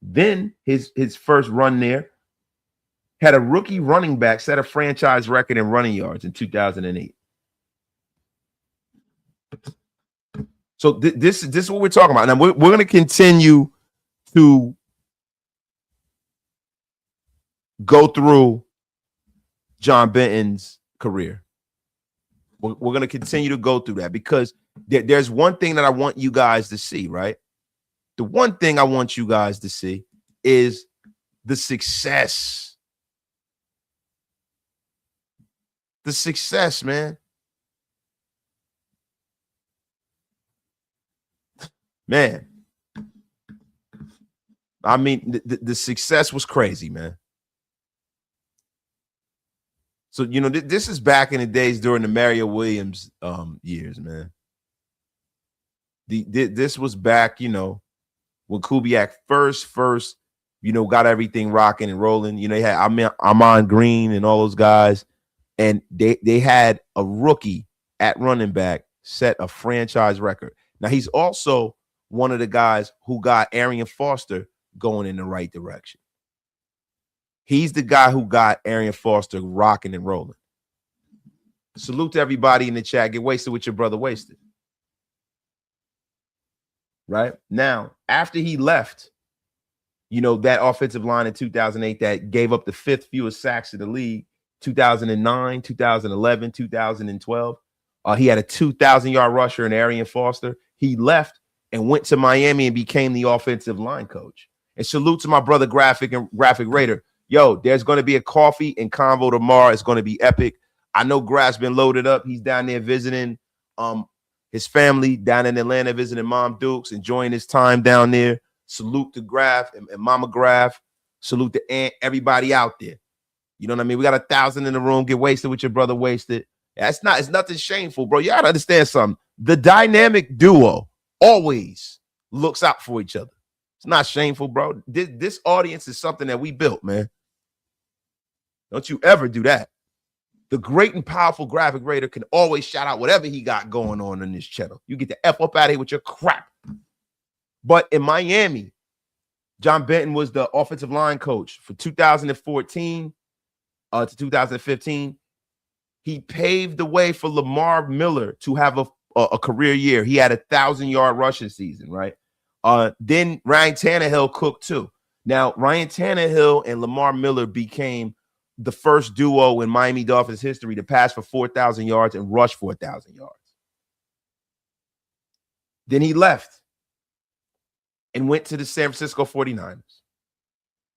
Then his first run there had a rookie running back set a franchise record in running yards in 2008. So this is what we're talking about. Now we're going to continue to go through John Benton's career. We're going to continue to go through that because there's one thing that I want you guys to see, right? The one thing I want you guys to see is the success. The success, man. Man. I mean, the success was crazy, man. So, you know, this is back in the days during the Mario Williams years, man. This was back, you know, when Kubiak first, you know, got everything rocking and rolling. You know, he had Ahman Green and all those guys, and they had a rookie at running back set a franchise record. Now, he's also one of the guys who got Arian Foster going in the right direction. He's the guy who got Arian Foster rocking and rolling. Salute to everybody in the chat. Get wasted with your brother Wasted. Right? Now, after he left, you know, that offensive line in 2008 that gave up the 5th fewest sacks in the league, 2009, 2011, 2012. He had a 2,000-yard rusher in Arian Foster. He left and went to Miami and became the offensive line coach. And salute to my brother Graphic Raider. Yo, there's going to be a coffee and convo tomorrow. It's going to be epic. I know Graph's been loaded up. He's down there visiting his family down in Atlanta, visiting Mom Dukes, enjoying his time down there. Salute to Graph and Mama Graph. Salute to Aunt, everybody out there. You know what I mean? We got 1,000 in the room. Get wasted with your brother Wasted. It's nothing shameful, bro. You got to understand something. The dynamic duo always looks out for each other. It's not shameful, bro. This audience is something that we built, man. Don't you ever do that. The great and powerful Graphic Raider can always shout out whatever he got going on in this channel. You get the F up out of here with your crap. But in Miami, John Benton was the offensive line coach for 2014 to 2015. He paved the way for Lamar Miller to have a career year. He had a 1,000-yard rushing season, right? Then Ryan Tannehill cooked too. Now, Ryan Tannehill and Lamar Miller became the first duo in Miami Dolphins history to pass for 4,000 yards and rush for 1,000 yards. Then he left and went to the San Francisco 49ers,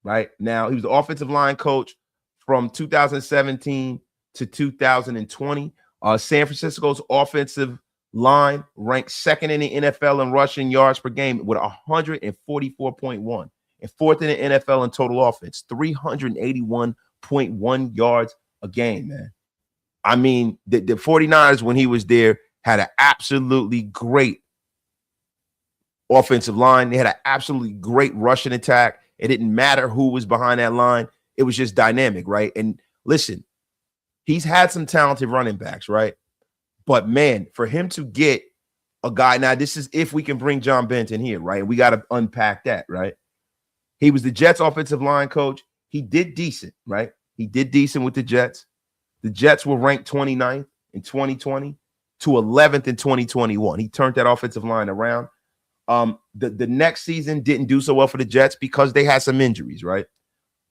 right? Now, he was the offensive line coach from 2017 to 2020. San Francisco's offensive line ranked second in the NFL in rushing yards per game with 144.1 and fourth in the NFL in total offense, 381.1 yards a game, man. I mean, the 49ers, when he was there, had an absolutely great offensive line. They had an absolutely great rushing attack. It didn't matter who was behind that line. It was just dynamic, right? And listen, he's had some talented running backs, right? But, man, for him to get a guy, now this is if we can bring John Benton here, right? We got to unpack that, right? He was the Jets offensive line coach. He did decent, right? He did decent with the Jets. The Jets were ranked 29th in 2020 to 11th in 2021. He turned that offensive line around. The next season didn't do so well for the Jets because they had some injuries, right?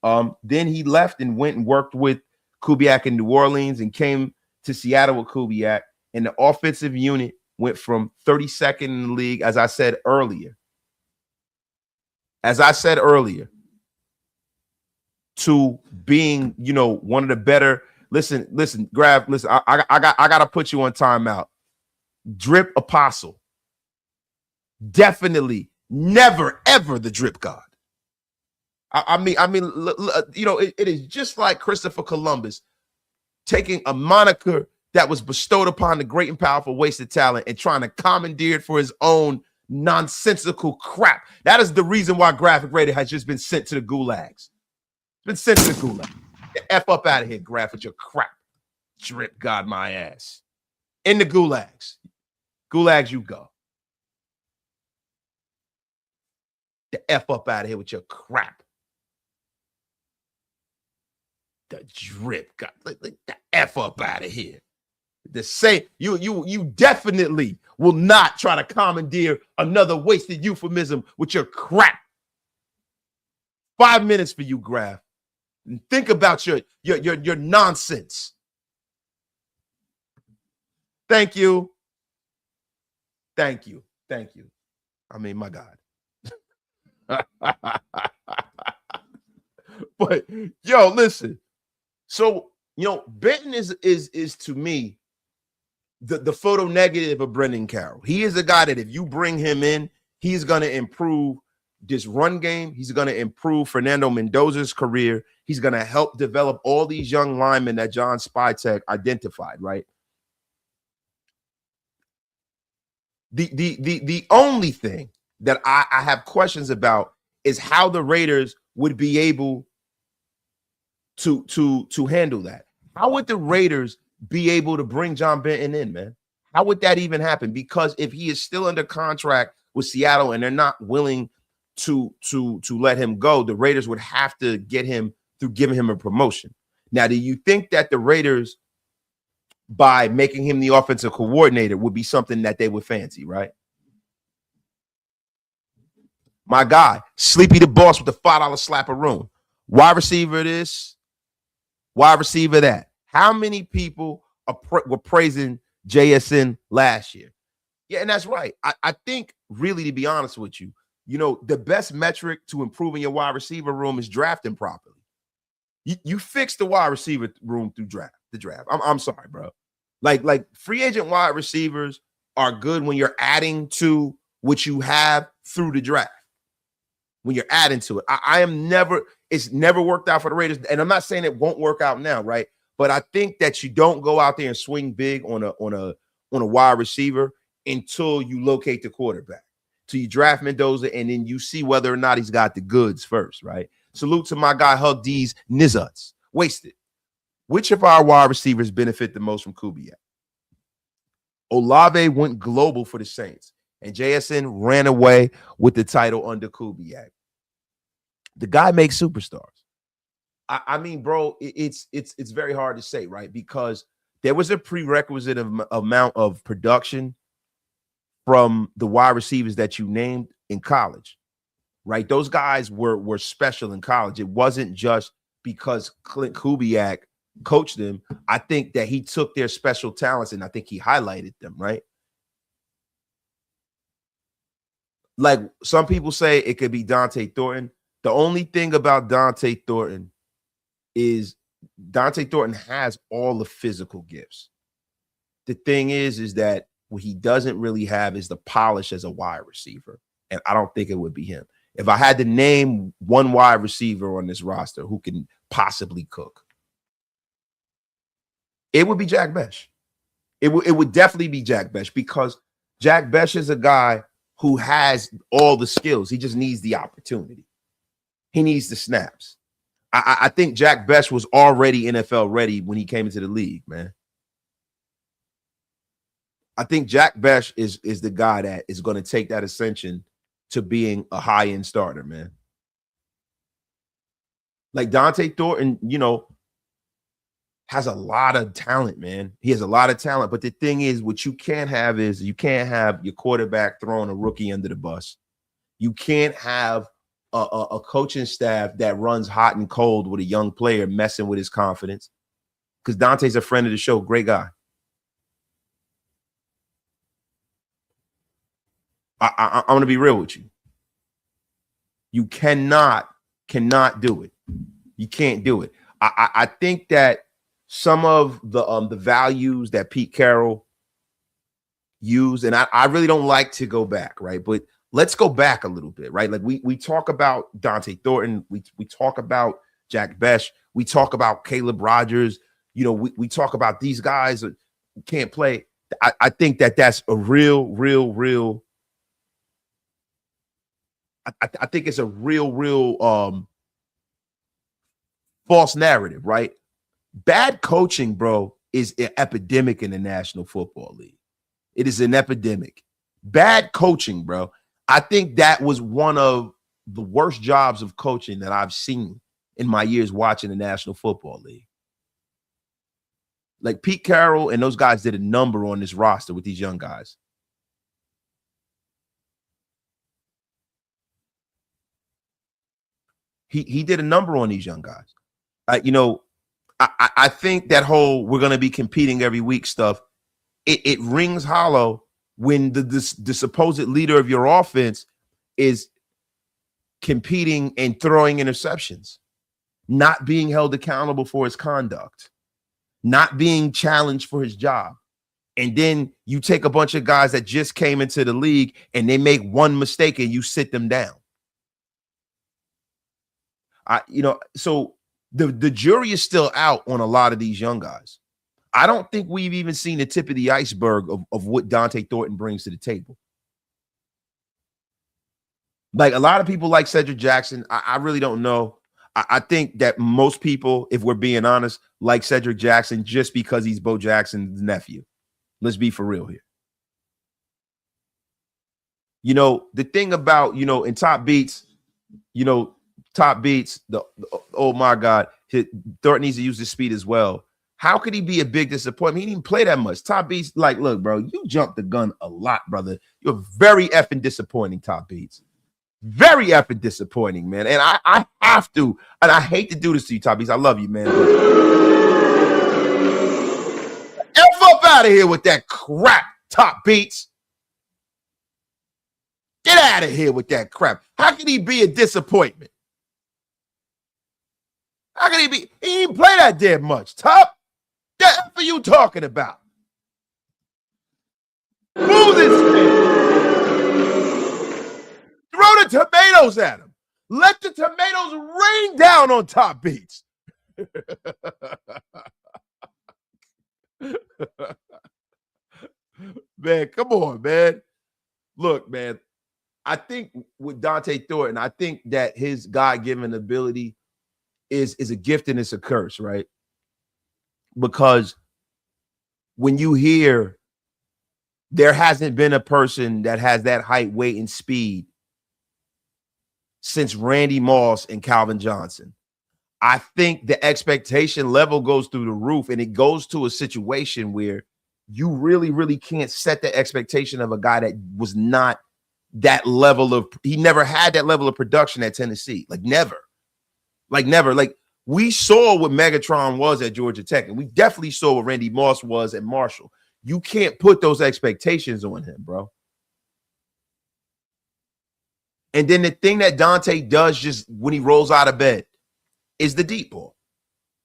Then he left and went and worked with Kubiak in New Orleans and came to Seattle with Kubiak. And the offensive unit went from 32nd in the league, as I said earlier, to being, you know, one of the better. Listen, Grab. Listen, I got to put you on timeout. Drip Apostle. Definitely never, ever the drip god. I mean, you know, it is just like Christopher Columbus taking a moniker that was bestowed upon the great and powerful Wasted Talent and trying to commandeer it for his own nonsensical crap. That is the reason why Graphic Raider has just been sent to the gulags. Been sent to the gulag. Get F up out of here, Graph, with your crap. Drip god my ass. In the gulags. Gulags you go. The F up out of here with your crap. The drip god. The F up out of here. The same, you definitely will not try to commandeer another wasted euphemism with your crap. 5 minutes for you, Graph. And think about your nonsense. Thank you. Thank you. Thank you. I mean, my God. But yo, listen. So, you know, Benton is to me the photo negative of Brendan Carroll. He is a guy that if you bring him in, he's going to improve this run game. He's going to improve Fernando Mendoza's career. He's going to help develop all these young linemen that John Spytek identified, right? The only thing that I have questions about is how the Raiders would be able to handle that. How would the Raiders be able to bring John Benton in, man? How would that even happen? Because if he is still under contract with Seattle and they're not willing to let him go, the Raiders would have to get him through giving him a promotion. Now, do you think that the Raiders, by making him the offensive coordinator, would be something that they would fancy, right? My guy, Sleepy the Boss with the $5 slapper room. Wide receiver this, wide receiver that. How many people were praising JSN last year? Yeah, and that's right. I think, really, to be honest with you, the best metric to improving your wide receiver room is drafting properly. You fix the wide receiver room through the draft. I'm sorry, bro. Like free agent wide receivers are good when you're adding to what you have through the draft. When you're adding to it, it's never worked out for the Raiders, and I'm not saying it won't work out now, right? But I think that you don't go out there and swing big on a wide receiver until you locate the quarterback, till you draft Mendoza, and then you see whether or not he's got the goods first, right? Salute to my guy Hug D's Nizuts. Wasted. Which of our wide receivers benefit the most from Kubiak? Olave went global for the Saints, and JSN ran away with the title under Kubiak. The guy makes superstars. I mean, bro, it's very hard to say, right? Because there was a prerequisite amount of production from the wide receivers that you named in college, right? Those guys were special in college. It wasn't just because Clint Kubiak coached them. I think that he took their special talents and I think he highlighted them, right? Like some people say it could be Dante Thornton. The only thing about Dante Thornton is Dante Thornton has all the physical gifts. The thing is that what he doesn't really have is the polish as a wide receiver. And I don't think it would be him. If I had to name one wide receiver on this roster who can possibly cook, it would be Jack Bech. It would definitely be Jack Bech, because Jack Bech is a guy who has all the skills. He just needs the opportunity. He needs the snaps. I think Jack Bech was already NFL ready when he came into the league, man. I think Jack Bech is the guy that is going to take that ascension to being a high-end starter, man. Like Dante Thornton, has a lot of talent, man. He has a lot of talent. But the thing is, what you can't have is you can't have your quarterback throwing a rookie under the bus. You can't have a coaching staff that runs hot and cold with a young player messing with his confidence. Because Dante's a friend of the show. Great guy. I'm going to be real with you. You cannot do it. You can't do it. I think that some of the values that Pete Carroll used, and I really don't like to go back, right? But let's go back a little bit, right? Like we talk about Dante Thornton, we talk about Jack Bech, we talk about Caleb Rogers, we talk about these guys that can't play. I think that's a real. I think it's a real false narrative, right? Bad coaching, bro, is an epidemic in the National Football League. It is an epidemic. Bad coaching, bro. I think that was one of the worst jobs of coaching that I've seen in my years watching the National Football League. Like Pete Carroll and those guys did a number on this roster with these young guys. He did a number on these young guys. I think that whole we're going to be competing every week stuff, it rings hollow when the supposed leader of your offense is competing and throwing interceptions, not being held accountable for his conduct, not being challenged for his job. And then you take a bunch of guys that just came into the league and they make one mistake and you sit them down. So the jury is still out on a lot of these young guys. I don't think we've even seen the tip of the iceberg of what Dante Thornton brings to the table. Like a lot of people like Cedric Jackson. I really don't know. I think that most people, if we're being honest, like Cedric Jackson just because he's Bo Jackson's nephew. Let's be for real here. The thing about, in Top Beats, oh my God, Thornton needs to use his speed as well. How could he be a big disappointment? He didn't even play that much. Top Beats, like, look, bro, you jumped the gun a lot, brother. You're very effing disappointing, Top Beats. Very effing disappointing, man. And I have to, and I hate to do this to you, Top Beats. I love you, man. F up out of here with that crap, Top Beats. Get out of here with that crap. How can he be a disappointment? How can he be? He didn't play that damn much. Top, the F are you talking about? Move this man. Throw the tomatoes at him. Let the tomatoes rain down on Top Beats. Man, come on, man. Look, man. I think with Dante Thornton, I think that his God-given ability is a gift and it's a curse, right? Because when you hear there hasn't been a person that has that height, weight, and speed since Randy Moss and Calvin Johnson, I think the expectation level goes through the roof, and it goes to a situation where you really, really can't set the expectation of a guy that was not that level of, he never had that level of production at Tennessee. Like never. Like we saw what Megatron was at Georgia Tech, and we definitely saw what Randy Moss was at Marshall. You can't put those expectations on him, bro. And then the thing that Dante does just when he rolls out of bed is the deep ball.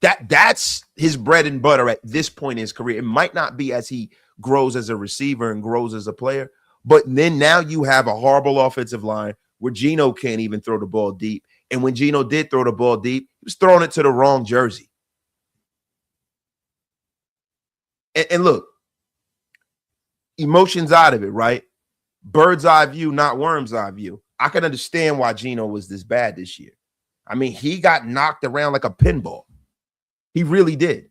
That's his bread and butter at this point in his career. It might not be as he grows as a receiver and grows as a player, but then now you have a horrible offensive line where Geno can't even throw the ball deep. And when Geno did throw the ball deep, he was throwing it to the wrong jersey. And look, emotions out of it, right? Bird's eye view, not worm's eye view. I can understand why Geno was this bad this year. I mean, he got knocked around like a pinball. He really did.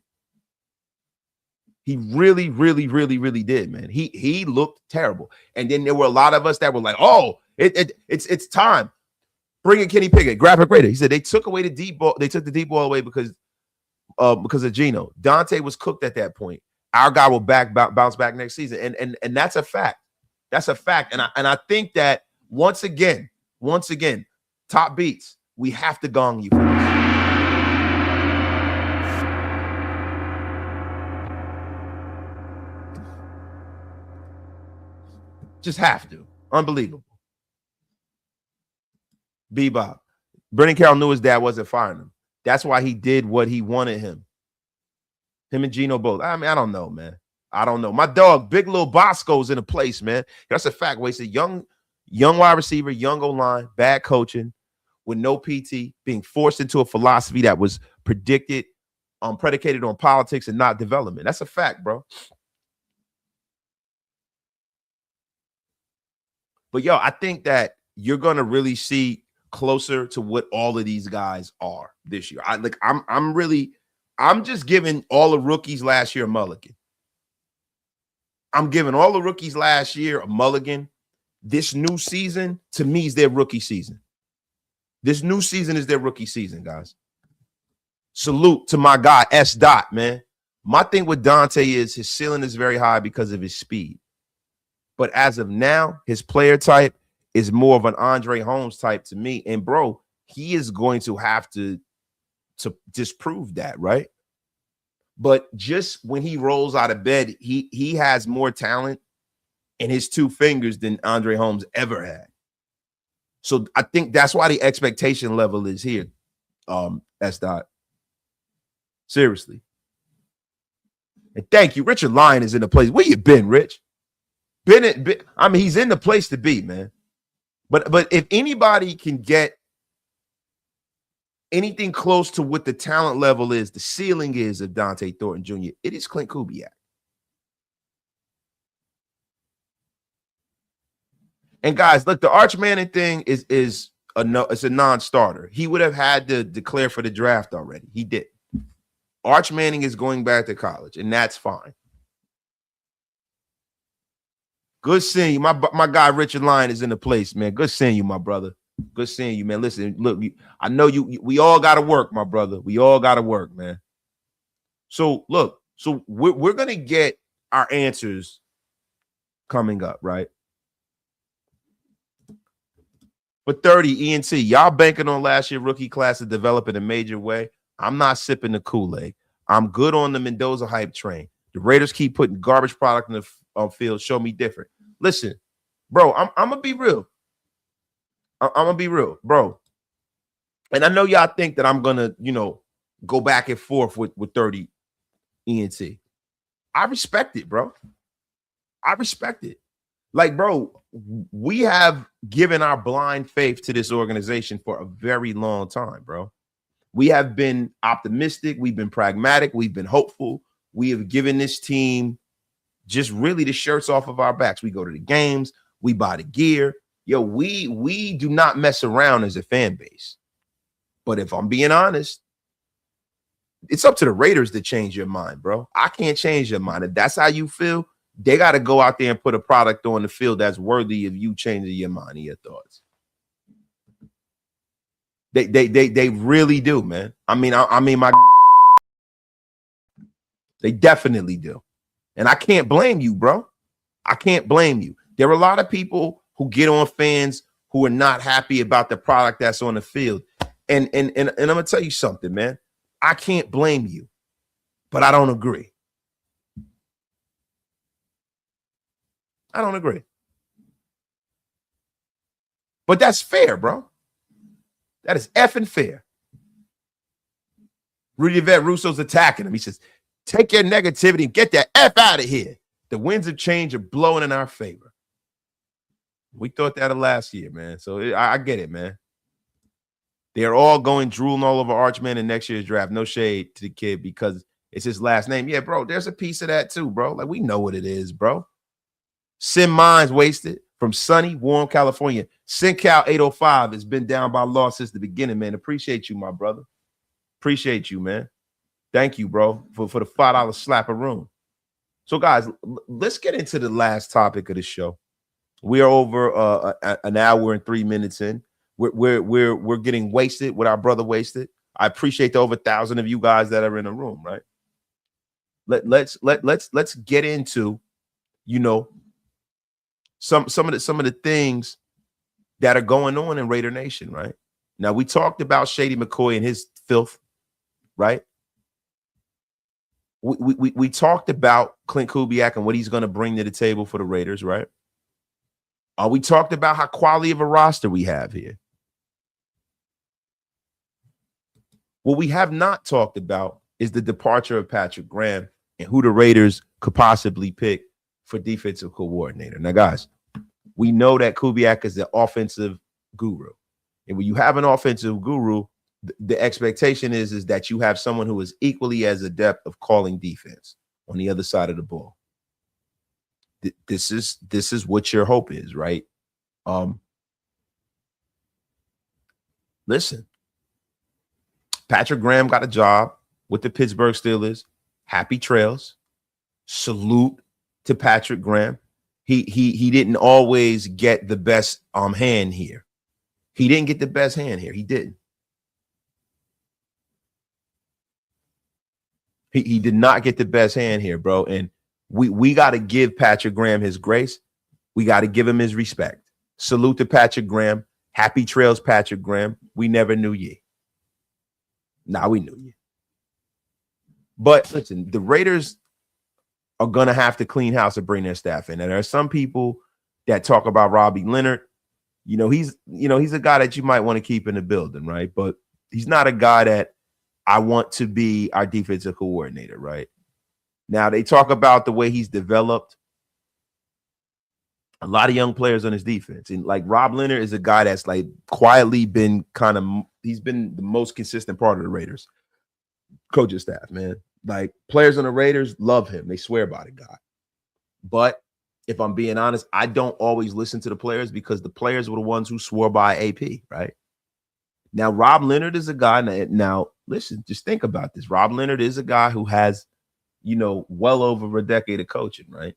He really, really, really, really did, man. He looked terrible. And then there were a lot of us that were like, oh, it's time. Bring in Kenny Pickett, graphic rater. He said they took away the deep ball. They took the deep ball away because of Geno. Dante was cooked at that point. Our guy will bounce back next season. And that's a fact. That's a fact. And I think that once again, Top Beats, we have to gong you for this. Just have to. Unbelievable. Bebop. Brennan Carroll knew his dad wasn't firing him. That's why he did what he wanted him. Him and Geno both. I mean, I don't know, man. I don't know. My dog, Big Lil Bosco's in a place, man. That's a fact. Wasted young wide receiver, young O-line, bad coaching, with no PT, being forced into a philosophy that was predicated on politics and not development. That's a fact, bro. But yo, I think that you're gonna really see closer to what all of these guys are this year. I'm just giving all the rookies last year a mulligan. I'm giving all the rookies last year a mulligan. This new season, to me, is their rookie season. This new season is their rookie season, guys. Salute to my guy, S. Dot, man. My thing with Dante is his ceiling is very high because of his speed. But as of now, his player type is more of an Andre Holmes type to me. And, bro, he is going to have to disprove that, right? But just when he rolls out of bed, he has more talent in his two fingers than Andre Holmes ever had. So I think that's why the expectation level is here, S. Dot. Seriously. And thank you. Richard Lyon is in the place. Where you been, Rich? I mean, he's in the place to be, man. But if anybody can get anything close to what the talent level is, the ceiling is of Dante Thornton Jr., it is Clint Kubiak. And guys, look, the Arch Manning thing is it's a non-starter. He would have had to declare for the draft already. He did. Arch Manning is going back to college, and that's fine. Good seeing you. My guy Richard Lyon is in the place, man. Good seeing you, my brother. Good seeing you, man. Listen, look, I know we all got to work, my brother. We all got to work, man. So look, we're gonna get our answers coming up, right? For 30 ENT, y'all banking on last year rookie class to develop in a major way. I'm not sipping the Kool-Aid. I'm good on the Mendoza hype train. The Raiders keep putting garbage product in the field. Show me different. Listen, bro, I'm gonna be real. I'm gonna be real, bro. And I know y'all think that I'm gonna, go back and forth with 30 ENT. I respect it, bro. I respect it. Like, bro, we have given our blind faith to this organization for a very long time, bro. We have been optimistic. We've been pragmatic. We've been hopeful. We have given this team just really the shirts off of our backs. We go to the games. We buy the gear. Yo, we do not mess around as a fan base. But if I'm being honest, it's up to the Raiders to change your mind, bro. I can't change your mind. If that's how you feel, they got to go out there and put a product on the field that's worthy of you changing your mind and your thoughts. They really do, man. I mean, they definitely do. And I can't blame you, bro. I can't blame you. There are a lot of people who get on fans who are not happy about the product that's on the field. And I'm gonna tell you something, man. I can't blame you, but I don't agree. I don't agree. But that's fair, bro. That is effing fair. Rudy Vet Russo's attacking him. He says, take your negativity and get that F out of here. The winds of change are blowing in our favor. We thought that of last year, man. So I get it, man. They're all going drooling all over Archman in next year's draft. No shade to the kid because it's his last name. Yeah, bro, there's a piece of that too, bro. Like, we know what it is, bro. Sim Minds Wasted from sunny, warm California. SinCal 805 has been down by law since the beginning, man. Appreciate you, my brother. Appreciate you, man. Thank you, bro, for the $5 slap a room. So, guys, let's get into the last topic of the show. We are over an hour and 3 minutes in. We're getting wasted with our brother Wasted. I appreciate the over 1,000 of you guys that are in the room, right? Let's get into, some of the things that are going on in Raider Nation, right? Now, we talked about Shady McCoy and his filth, right? We talked about Clint Kubiak and what he's going to bring to the table for the Raiders, right? We talked about how quality of a roster we have here. What we have not talked about is the departure of Patrick Graham and who the Raiders could possibly pick for defensive coordinator. Now, guys, we know that Kubiak is the offensive guru. And when you have an offensive guru, the expectation is that you have someone who is equally as adept of calling defense on the other side of the ball. This is what your hope is, right? Listen, Patrick Graham got a job with the Pittsburgh Steelers. Happy trails. Salute to Patrick Graham. He didn't always get the best hand here. He didn't get the best hand here. He didn't. He did not get the best hand here, bro. And we got to give Patrick Graham his grace. We got to give him his respect. Salute to Patrick Graham. Happy trails, Patrick Graham. We never knew ye. Nah, we knew you. But listen, the Raiders are going to have to clean house and bring their staff in. And there are some people that talk about Robbie Leonard. He's a guy that you might want to keep in the building, right? But he's not a guy that I want to be our defensive coordinator, right? Now, they talk about the way he's developed. A lot of young players on his defense. And like Rob Leonard is a guy that's like quietly been he's been the most consistent part of the Raiders coaching staff, man. Like players on the Raiders love him. They swear by the guy. But if I'm being honest, I don't always listen to the players because the players were the ones who swore by AP, right? Now, Rob Leonard is a guy. Now, listen, just think about this. Rob Leonard is a guy who has, well over a decade of coaching, right?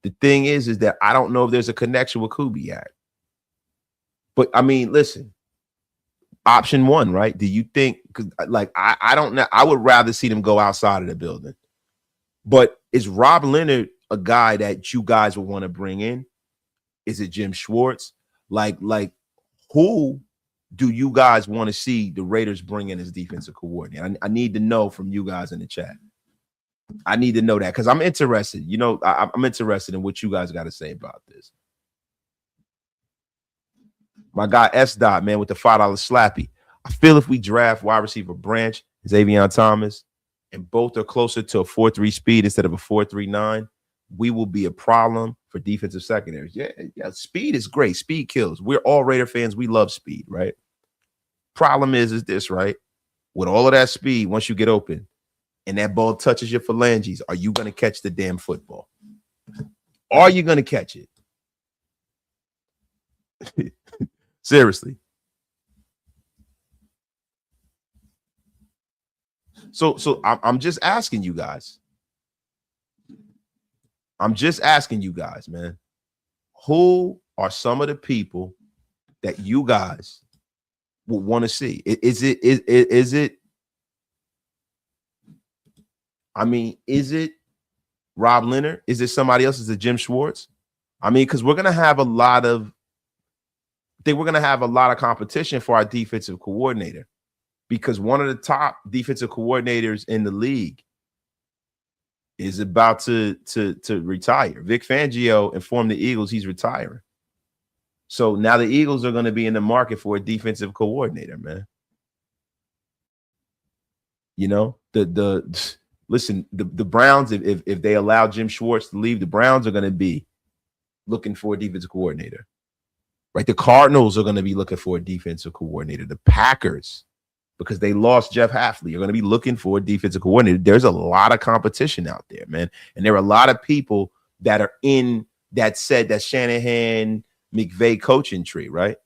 The thing is that I don't know if there's a connection with Kubiak. But, I mean, listen, option one, right? Do you think, because, like, I don't know. I would rather see them go outside of the building. But is Rob Leonard a guy that you guys would want to bring in? Is it Jim Schwartz? Like, who do you guys want to see the Raiders bring in as defensive coordinator? I need to know from you guys in the chat. I need to know that because I'm interested. I'm interested in what you guys got to say about this. My guy S. Dot, man, with the $5 slappy. I feel if we draft wide receiver Branch, Xavier Thomas, and both are closer to a 4.3 speed instead of a 4.39, we will be a problem for defensive secondaries. Yeah, speed is great. Speed kills. We're all Raider fans. We love speed, right? Problem is this, right? With all of that speed, once you get open and that ball touches your phalanges, are you going to catch the damn football? Are you going to catch it? Seriously. So I'm just asking you guys. I'm just asking you guys, man. Who are some of the people that you guys would want to see? Is it? I mean, is it Rob Leonard? Is it somebody else? Is it Jim Schwartz? I mean, because we're gonna have a lot of competition for our defensive coordinator. Because one of the top defensive coordinators in the league is about to retire. Vic Fangio informed the Eagles he's retiring. So now the Eagles are going to be in the market for a defensive coordinator, man. The Browns, if they allow Jim Schwartz to leave, the Browns are going to be looking for a defensive coordinator. Right? The Cardinals are going to be looking for a defensive coordinator. The Packers, because they lost Jeff Hafley, you're going to be looking for a defensive coordinator. There's a lot of competition out there, man. And there are a lot of people that are in that Shanahan, McVay coaching tree, right?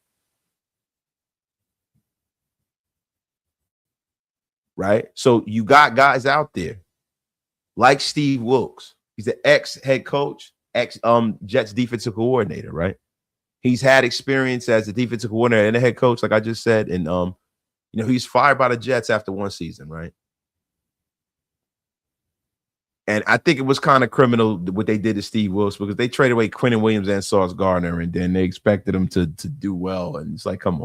Right? So you got guys out there like Steve Wilks. He's an ex-head coach, Jets defensive coordinator, right? He's had experience as a defensive coordinator and a head coach, like I just said, and he's fired by the Jets after one season, right? And I think it was kind of criminal what they did to Steve Wilks because they traded away Quinnen Williams and Sauce Gardner, and then they expected him to do well. And it's like, come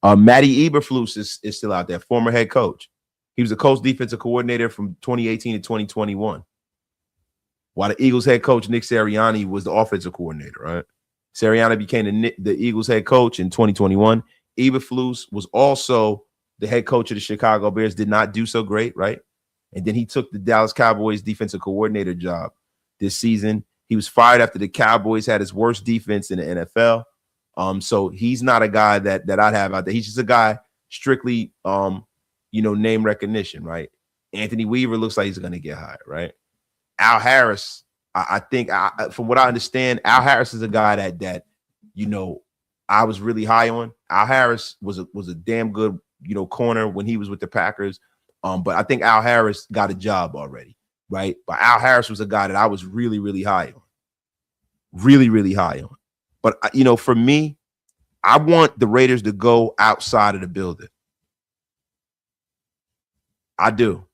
on. Matty Eberflus is still out there, former head coach. He was a coach defensive coordinator from 2018 to 2021. While the Eagles head coach, Nick Sirianni, was the offensive coordinator, right? Sirianni became the Eagles head coach in 2021. Eberflus was also the head coach of the Chicago Bears, did not do so great, right? And then he took the Dallas Cowboys defensive coordinator job this season. He was fired after the Cowboys had his worst defense in the NFL. So he's not a guy that I'd have out there. He's just a guy strictly, name recognition, right? Anthony Weaver looks like he's going to get hired, right? Al Harris, I think, from what I understand, Al Harris is a guy that I was really high on. Al Harris was a damn good corner when he was with the Packers. But I think Al Harris got a job already, right? But Al Harris was a guy that I was really, really high on. Really, really high on. But, for me, I want the Raiders to go outside of the building. I do.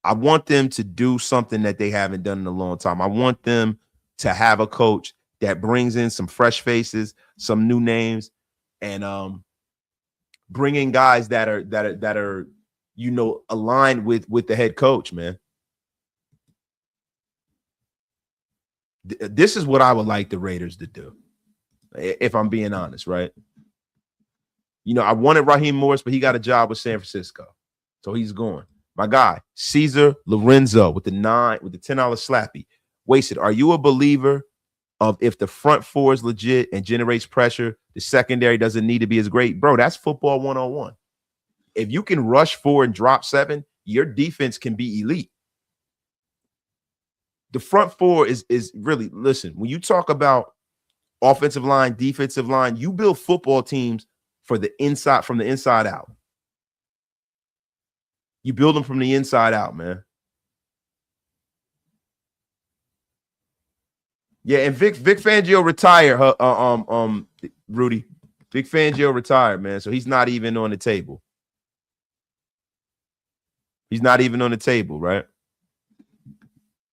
I want them to do something that they haven't done in a long time. I want them to have a coach that brings in some fresh faces, some new names, and bring in guys that are aligned with the head coach, man. This is what I would like the Raiders to do, if I'm being honest, right? I wanted Raheem Morris, but he got a job with San Francisco, so he's going. My guy, Cesar Lorenzo with the $10 slappy. Wasted. Are you a believer of if the front four is legit and generates pressure, the secondary doesn't need to be as great? Bro, that's football 101. If you can rush 4 and drop 7, your defense can be elite. The front four is really, listen, when you talk about offensive line, defensive line, you build football teams for the inside, from the inside out. You build them from the inside out, man. Yeah, and Vic Fangio retired. Rudy, Vic Fangio retired, man. So he's not even on the table. He's not even on the table, right?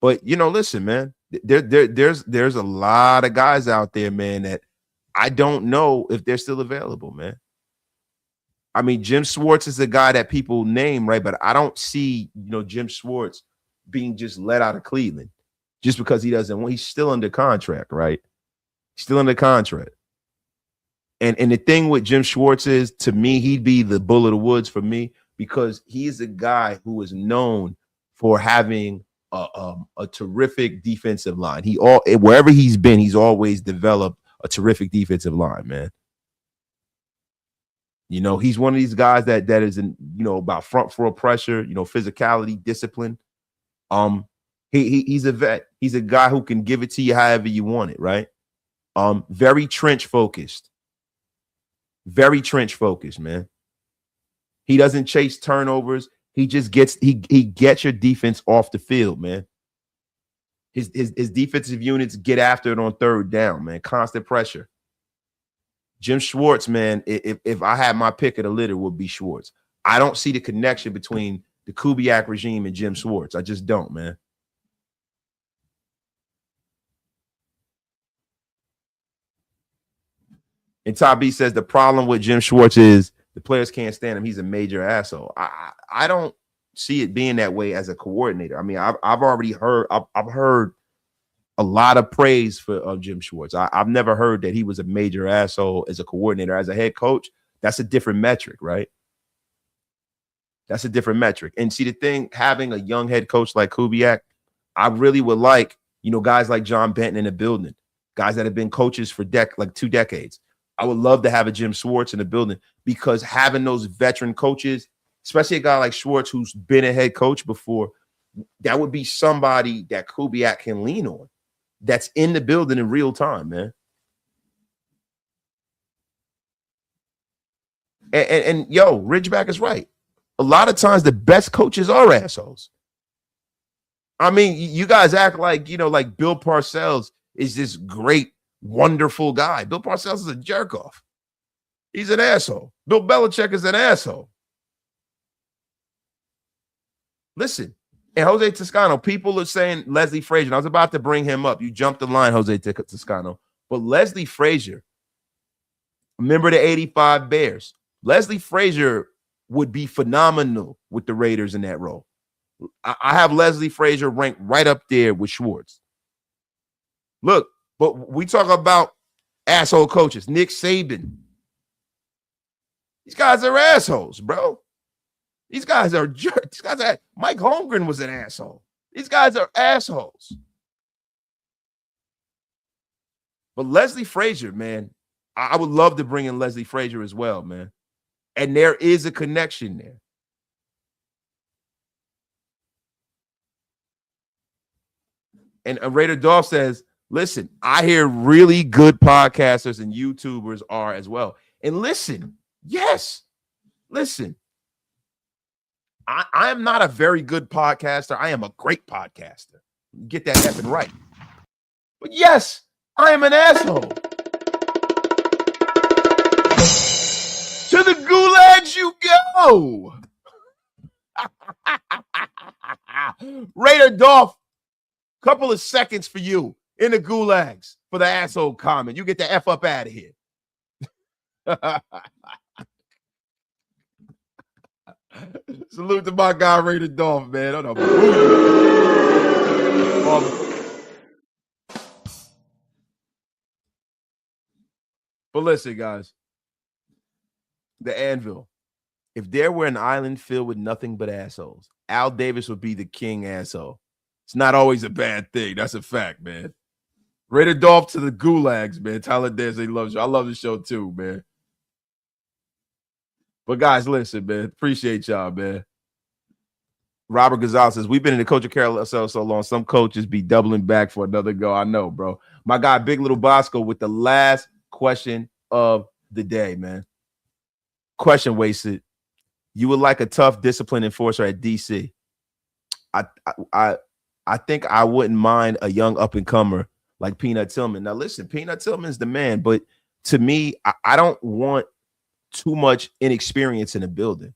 But listen, man. There's a lot of guys out there, man, that I don't know if they're still available, man. I mean, Jim Schwartz is the guy that people name, right? But I don't see, Jim Schwartz being just let out of Cleveland just because he doesn't want. He's still under contract, right? Still under contract. And the thing with Jim Schwartz is, to me, he'd be the bull of the woods for me because he's a guy who is known for having a terrific defensive line. Wherever he's been, he's always developed a terrific defensive line, man. He's one of these guys that is about front four pressure, physicality, discipline. He's a vet. He's a guy who can give it to you however you want it, right? Very trench focused. Very trench focused, man. He doesn't chase turnovers. He just gets your defense off the field, man. His defensive units get after it on third down, man. Constant pressure. Jim Schwartz, man, if I had my pick of the litter, would be Schwartz. I don't see the connection between the Kubiak regime and Jim Schwartz. I just don't, man. And Todd B says the problem with Jim Schwartz is the players can't stand him. He's a major asshole. I don't see it being that way as a coordinator. I mean, I've already heard I've heard a lot of praise for Jim Schwartz. I've never heard that he was a major asshole as a coordinator. As a head coach, that's a different metric, right? That's a different metric. And see, the thing, having a young head coach like Kubiak, I really would like, guys like John Benton in the building, guys that have been coaches for 2 decades. I would love to have a Jim Schwartz in the building because having those veteran coaches, especially a guy like Schwartz who's been a head coach before, that would be somebody that Kubiak can lean on. That's in the building in real time, man. And Ridgeback is right. A lot of times the best coaches are assholes. I mean, you guys act like, like Bill Parcells is this great, wonderful guy. Bill Parcells is a jerk off. He's an asshole. Bill Belichick is an asshole. Listen. And Jose Toscano, people are saying Leslie Frazier. I was about to bring him up. You jumped the line, Jose Toscano. But Leslie Frazier, remember the 85 Bears. Leslie Frazier would be phenomenal with the Raiders in that role. I have Leslie Frazier ranked right up there with Schwartz. Look, but we talk about asshole coaches. Nick Saban. These guys are assholes, bro. These guys are jerks. Mike Holmgren was an asshole. These guys are assholes. But Leslie Frazier, man, I would love to bring in Leslie Frazier as well, man. And there is a connection there. And Raider Dolph says, listen, I hear really good podcasters and YouTubers are as well. And listen, yes, listen. I am not a very good podcaster. I am a great podcaster. Get that effing right. But yes, I am an asshole. To the gulags you go. Raider Dolph, couple of seconds for you in the gulags for the asshole comment. You get the F up out of here. Salute to my guy, Raider Dolph, man. But listen, guys, the Anvil. If there were an island filled with nothing but assholes, Al Davis would be the king asshole. It's not always a bad thing. That's a fact, man. Raider Dolph to the gulags, man. Tyler Dansey loves you. I love the show too, man. But guys, listen, man. Appreciate y'all, man. Robert Gonzalez says, we've been in the coach of carousel so long, some coaches be doubling back for another go. I know, bro. My guy, Big Little Bosco, with the last question of the day, man. Question wasted. You would like a tough discipline enforcer at DC. I think I wouldn't mind a young up-and-comer like Peanut Tillman. Now, listen, Peanut Tillman's the man, but to me, I don't want too much inexperience in a building.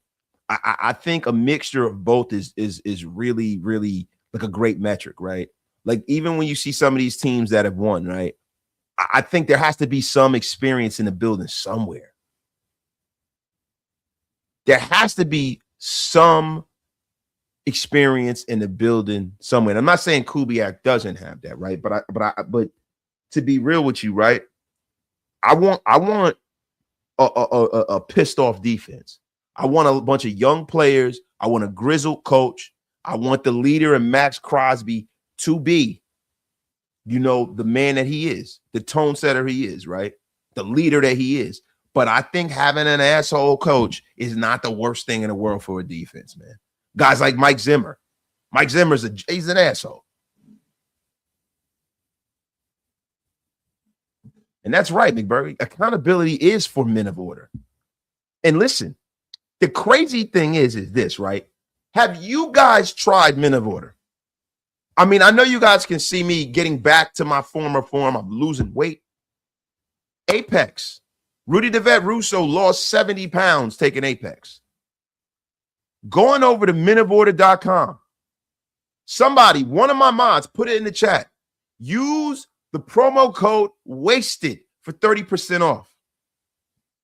I think a mixture of both is really, really like a great metric, right? Like even when you see some of these teams that have won, right? I think there has to be some experience in the building somewhere. There has to be some experience in the building somewhere. And I'm not saying Kubiak doesn't have that, right? But to be real with you, right? I want a pissed off defense. I want a bunch of young players. I want a grizzled coach. I want the leader in Max Crosby to be, the man that he is, the tone setter he is, right? The leader that he is. But I think having an asshole coach is not the worst thing in the world for a defense, man. Guys like Mike Zimmer. Mike Zimmer's he's an asshole. And that's right, McBurry. Accountability is for men of order. And listen, the crazy thing is this, right? Have you guys tried men of order? I mean, I know you guys can see me getting back to my former form. I'm losing weight. Apex. Rudy DeVette Russo lost 70 pounds taking Apex. Going over to menoforder.com. Somebody, one of my mods, put it in the chat. Use the promo code WASTED for 30% off.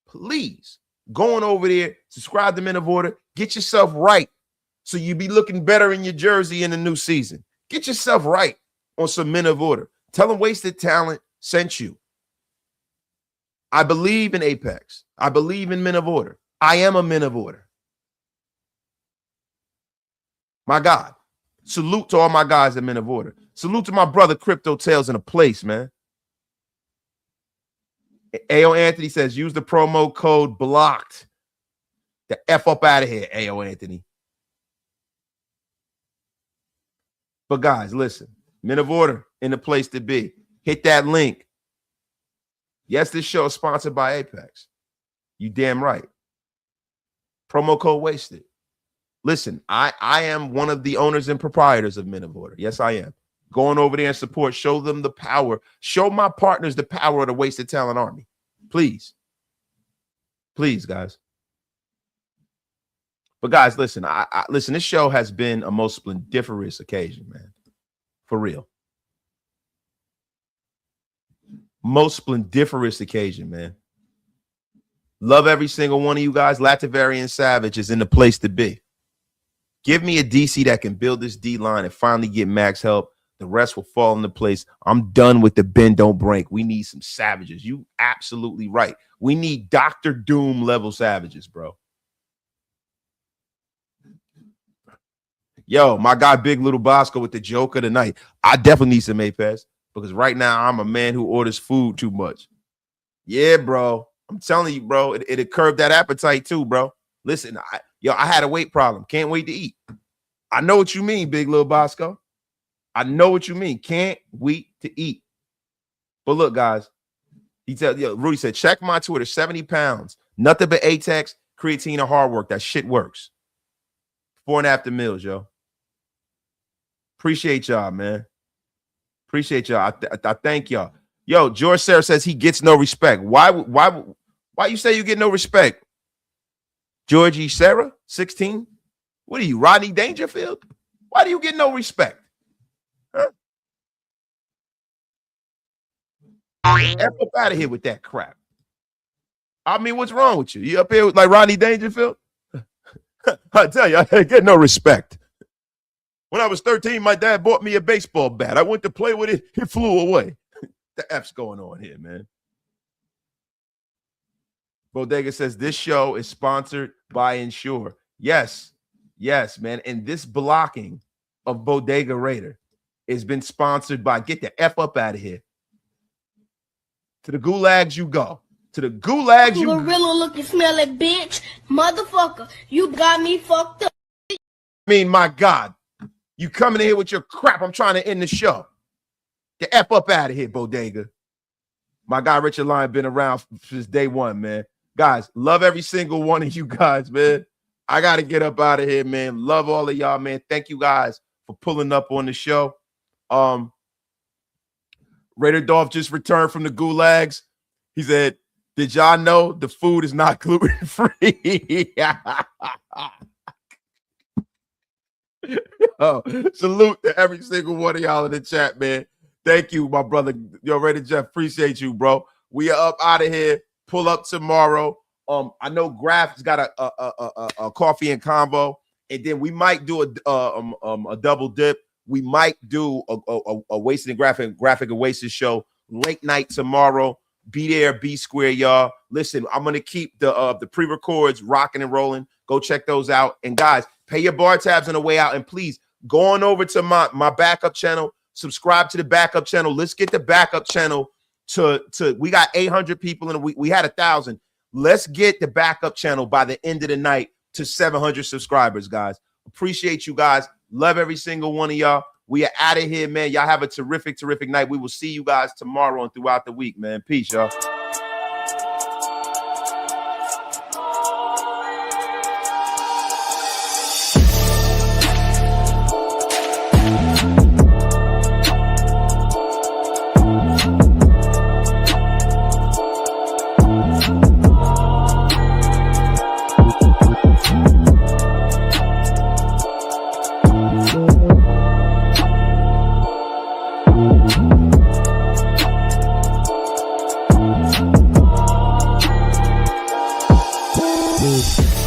Please. Going over there, subscribe to Men of Order, get yourself right so you be looking better in your jersey in the new season. Get yourself right on some Men of Order. Tell them Wasted Talent sent you. I believe in Apex. I believe in Men of Order. I am a Men of Order. My God. Salute to all my guys at Men of Order. Salute to my brother Crypto Tales in a place, man. A.O. Anthony says, use the promo code BLOCKED. The F up out of here, A.O. Anthony. But guys, listen. Men of Order in the place to be. Hit that link. Yes, this show is sponsored by Apex. You damn right. Promo code WASTED. Listen, I am one of the owners and proprietors of Men of Order. Yes, I am. Going over there and support. Show them the power. Show my partners the power of the Wasted Talent Army. Please. Please, guys. But guys, listen. Listen, this show has been a most splendiferous occasion, man. For real. Most splendiferous occasion, man. Love every single one of you guys. Latavarian Savage is in the place to be. Give me a DC that can build this D line and finally get max help. The rest will fall into place. I'm done with the bend, don't break. We need some savages. You absolutely right. We need Dr. Doom level savages, bro. Yo, my guy, Big Little Bosco with the joke of the night. I definitely need some Apex because right now I'm a man who orders food too much. Yeah, bro. I'm telling you, bro. It curbed that appetite too, bro. Listen, I had a weight problem. Can't wait to eat. I know what you mean, Big Little Bosco. I know what you mean. Can't wait to eat. But look, guys, Rudy said, check my Twitter, 70 pounds. Nothing but Atex, creatine, and hard work. That shit works. 4.5 meals, yo. Appreciate y'all, man. Appreciate y'all. I thank y'all. Yo, George Sarah says he gets no respect. Why you say you get no respect? Georgie Sarah, 16? What are you, Rodney Dangerfield? Why do you get no respect? Huh? F up out of here with that crap. I mean, what's wrong with you? You up here like Rodney Dangerfield? I tell you, I get no respect. When I was 13, my dad bought me a baseball bat. I went to play with it. It flew away. The F's going on here, man. Bodega says this show is sponsored by Ensure. Yes, man. And this blocking of Bodega Raider has been sponsored by, get the F up out of here. To the gulags you go. To the gulags you go. Gorilla looking smelling bitch. Motherfucker, you got me fucked up. I mean, my God. You coming in here with your crap. I'm trying to end the show. Get F up out of here, Bodega. My guy Richard Lyon been around since day one, man. Guys, love every single one of you guys, man. I got to get up out of here, man. Love all of y'all, man. Thank you guys for pulling up on the show. Raider Dolph just returned from the gulags. He said, did y'all know the food is not gluten-free? Oh, salute to every single one of y'all in the chat, man. Thank you, my brother. Yo, Raider Jeff, appreciate you, bro. We are up out of here. Pull up tomorrow. I know Graph's got a coffee and combo, and then we might do a double dip. We might do a Wasted and Graphic and Wasted show late night tomorrow. Be there, be square, y'all. Listen, I'm gonna keep the pre-records rocking and rolling. Go check those out. And guys, pay your bar tabs on the way out. And please go on over to my backup channel. Subscribe to the backup channel. Let's get the backup channel to we got 800 people and we had 1,000. Let's get the backup channel by the end of the night to 700 subscribers, guys. Appreciate you guys. Love every single one of y'all. We are out of here, man. Y'all have a terrific, terrific night. We will see you guys tomorrow and throughout the week, man. Peace, y'all. Peace.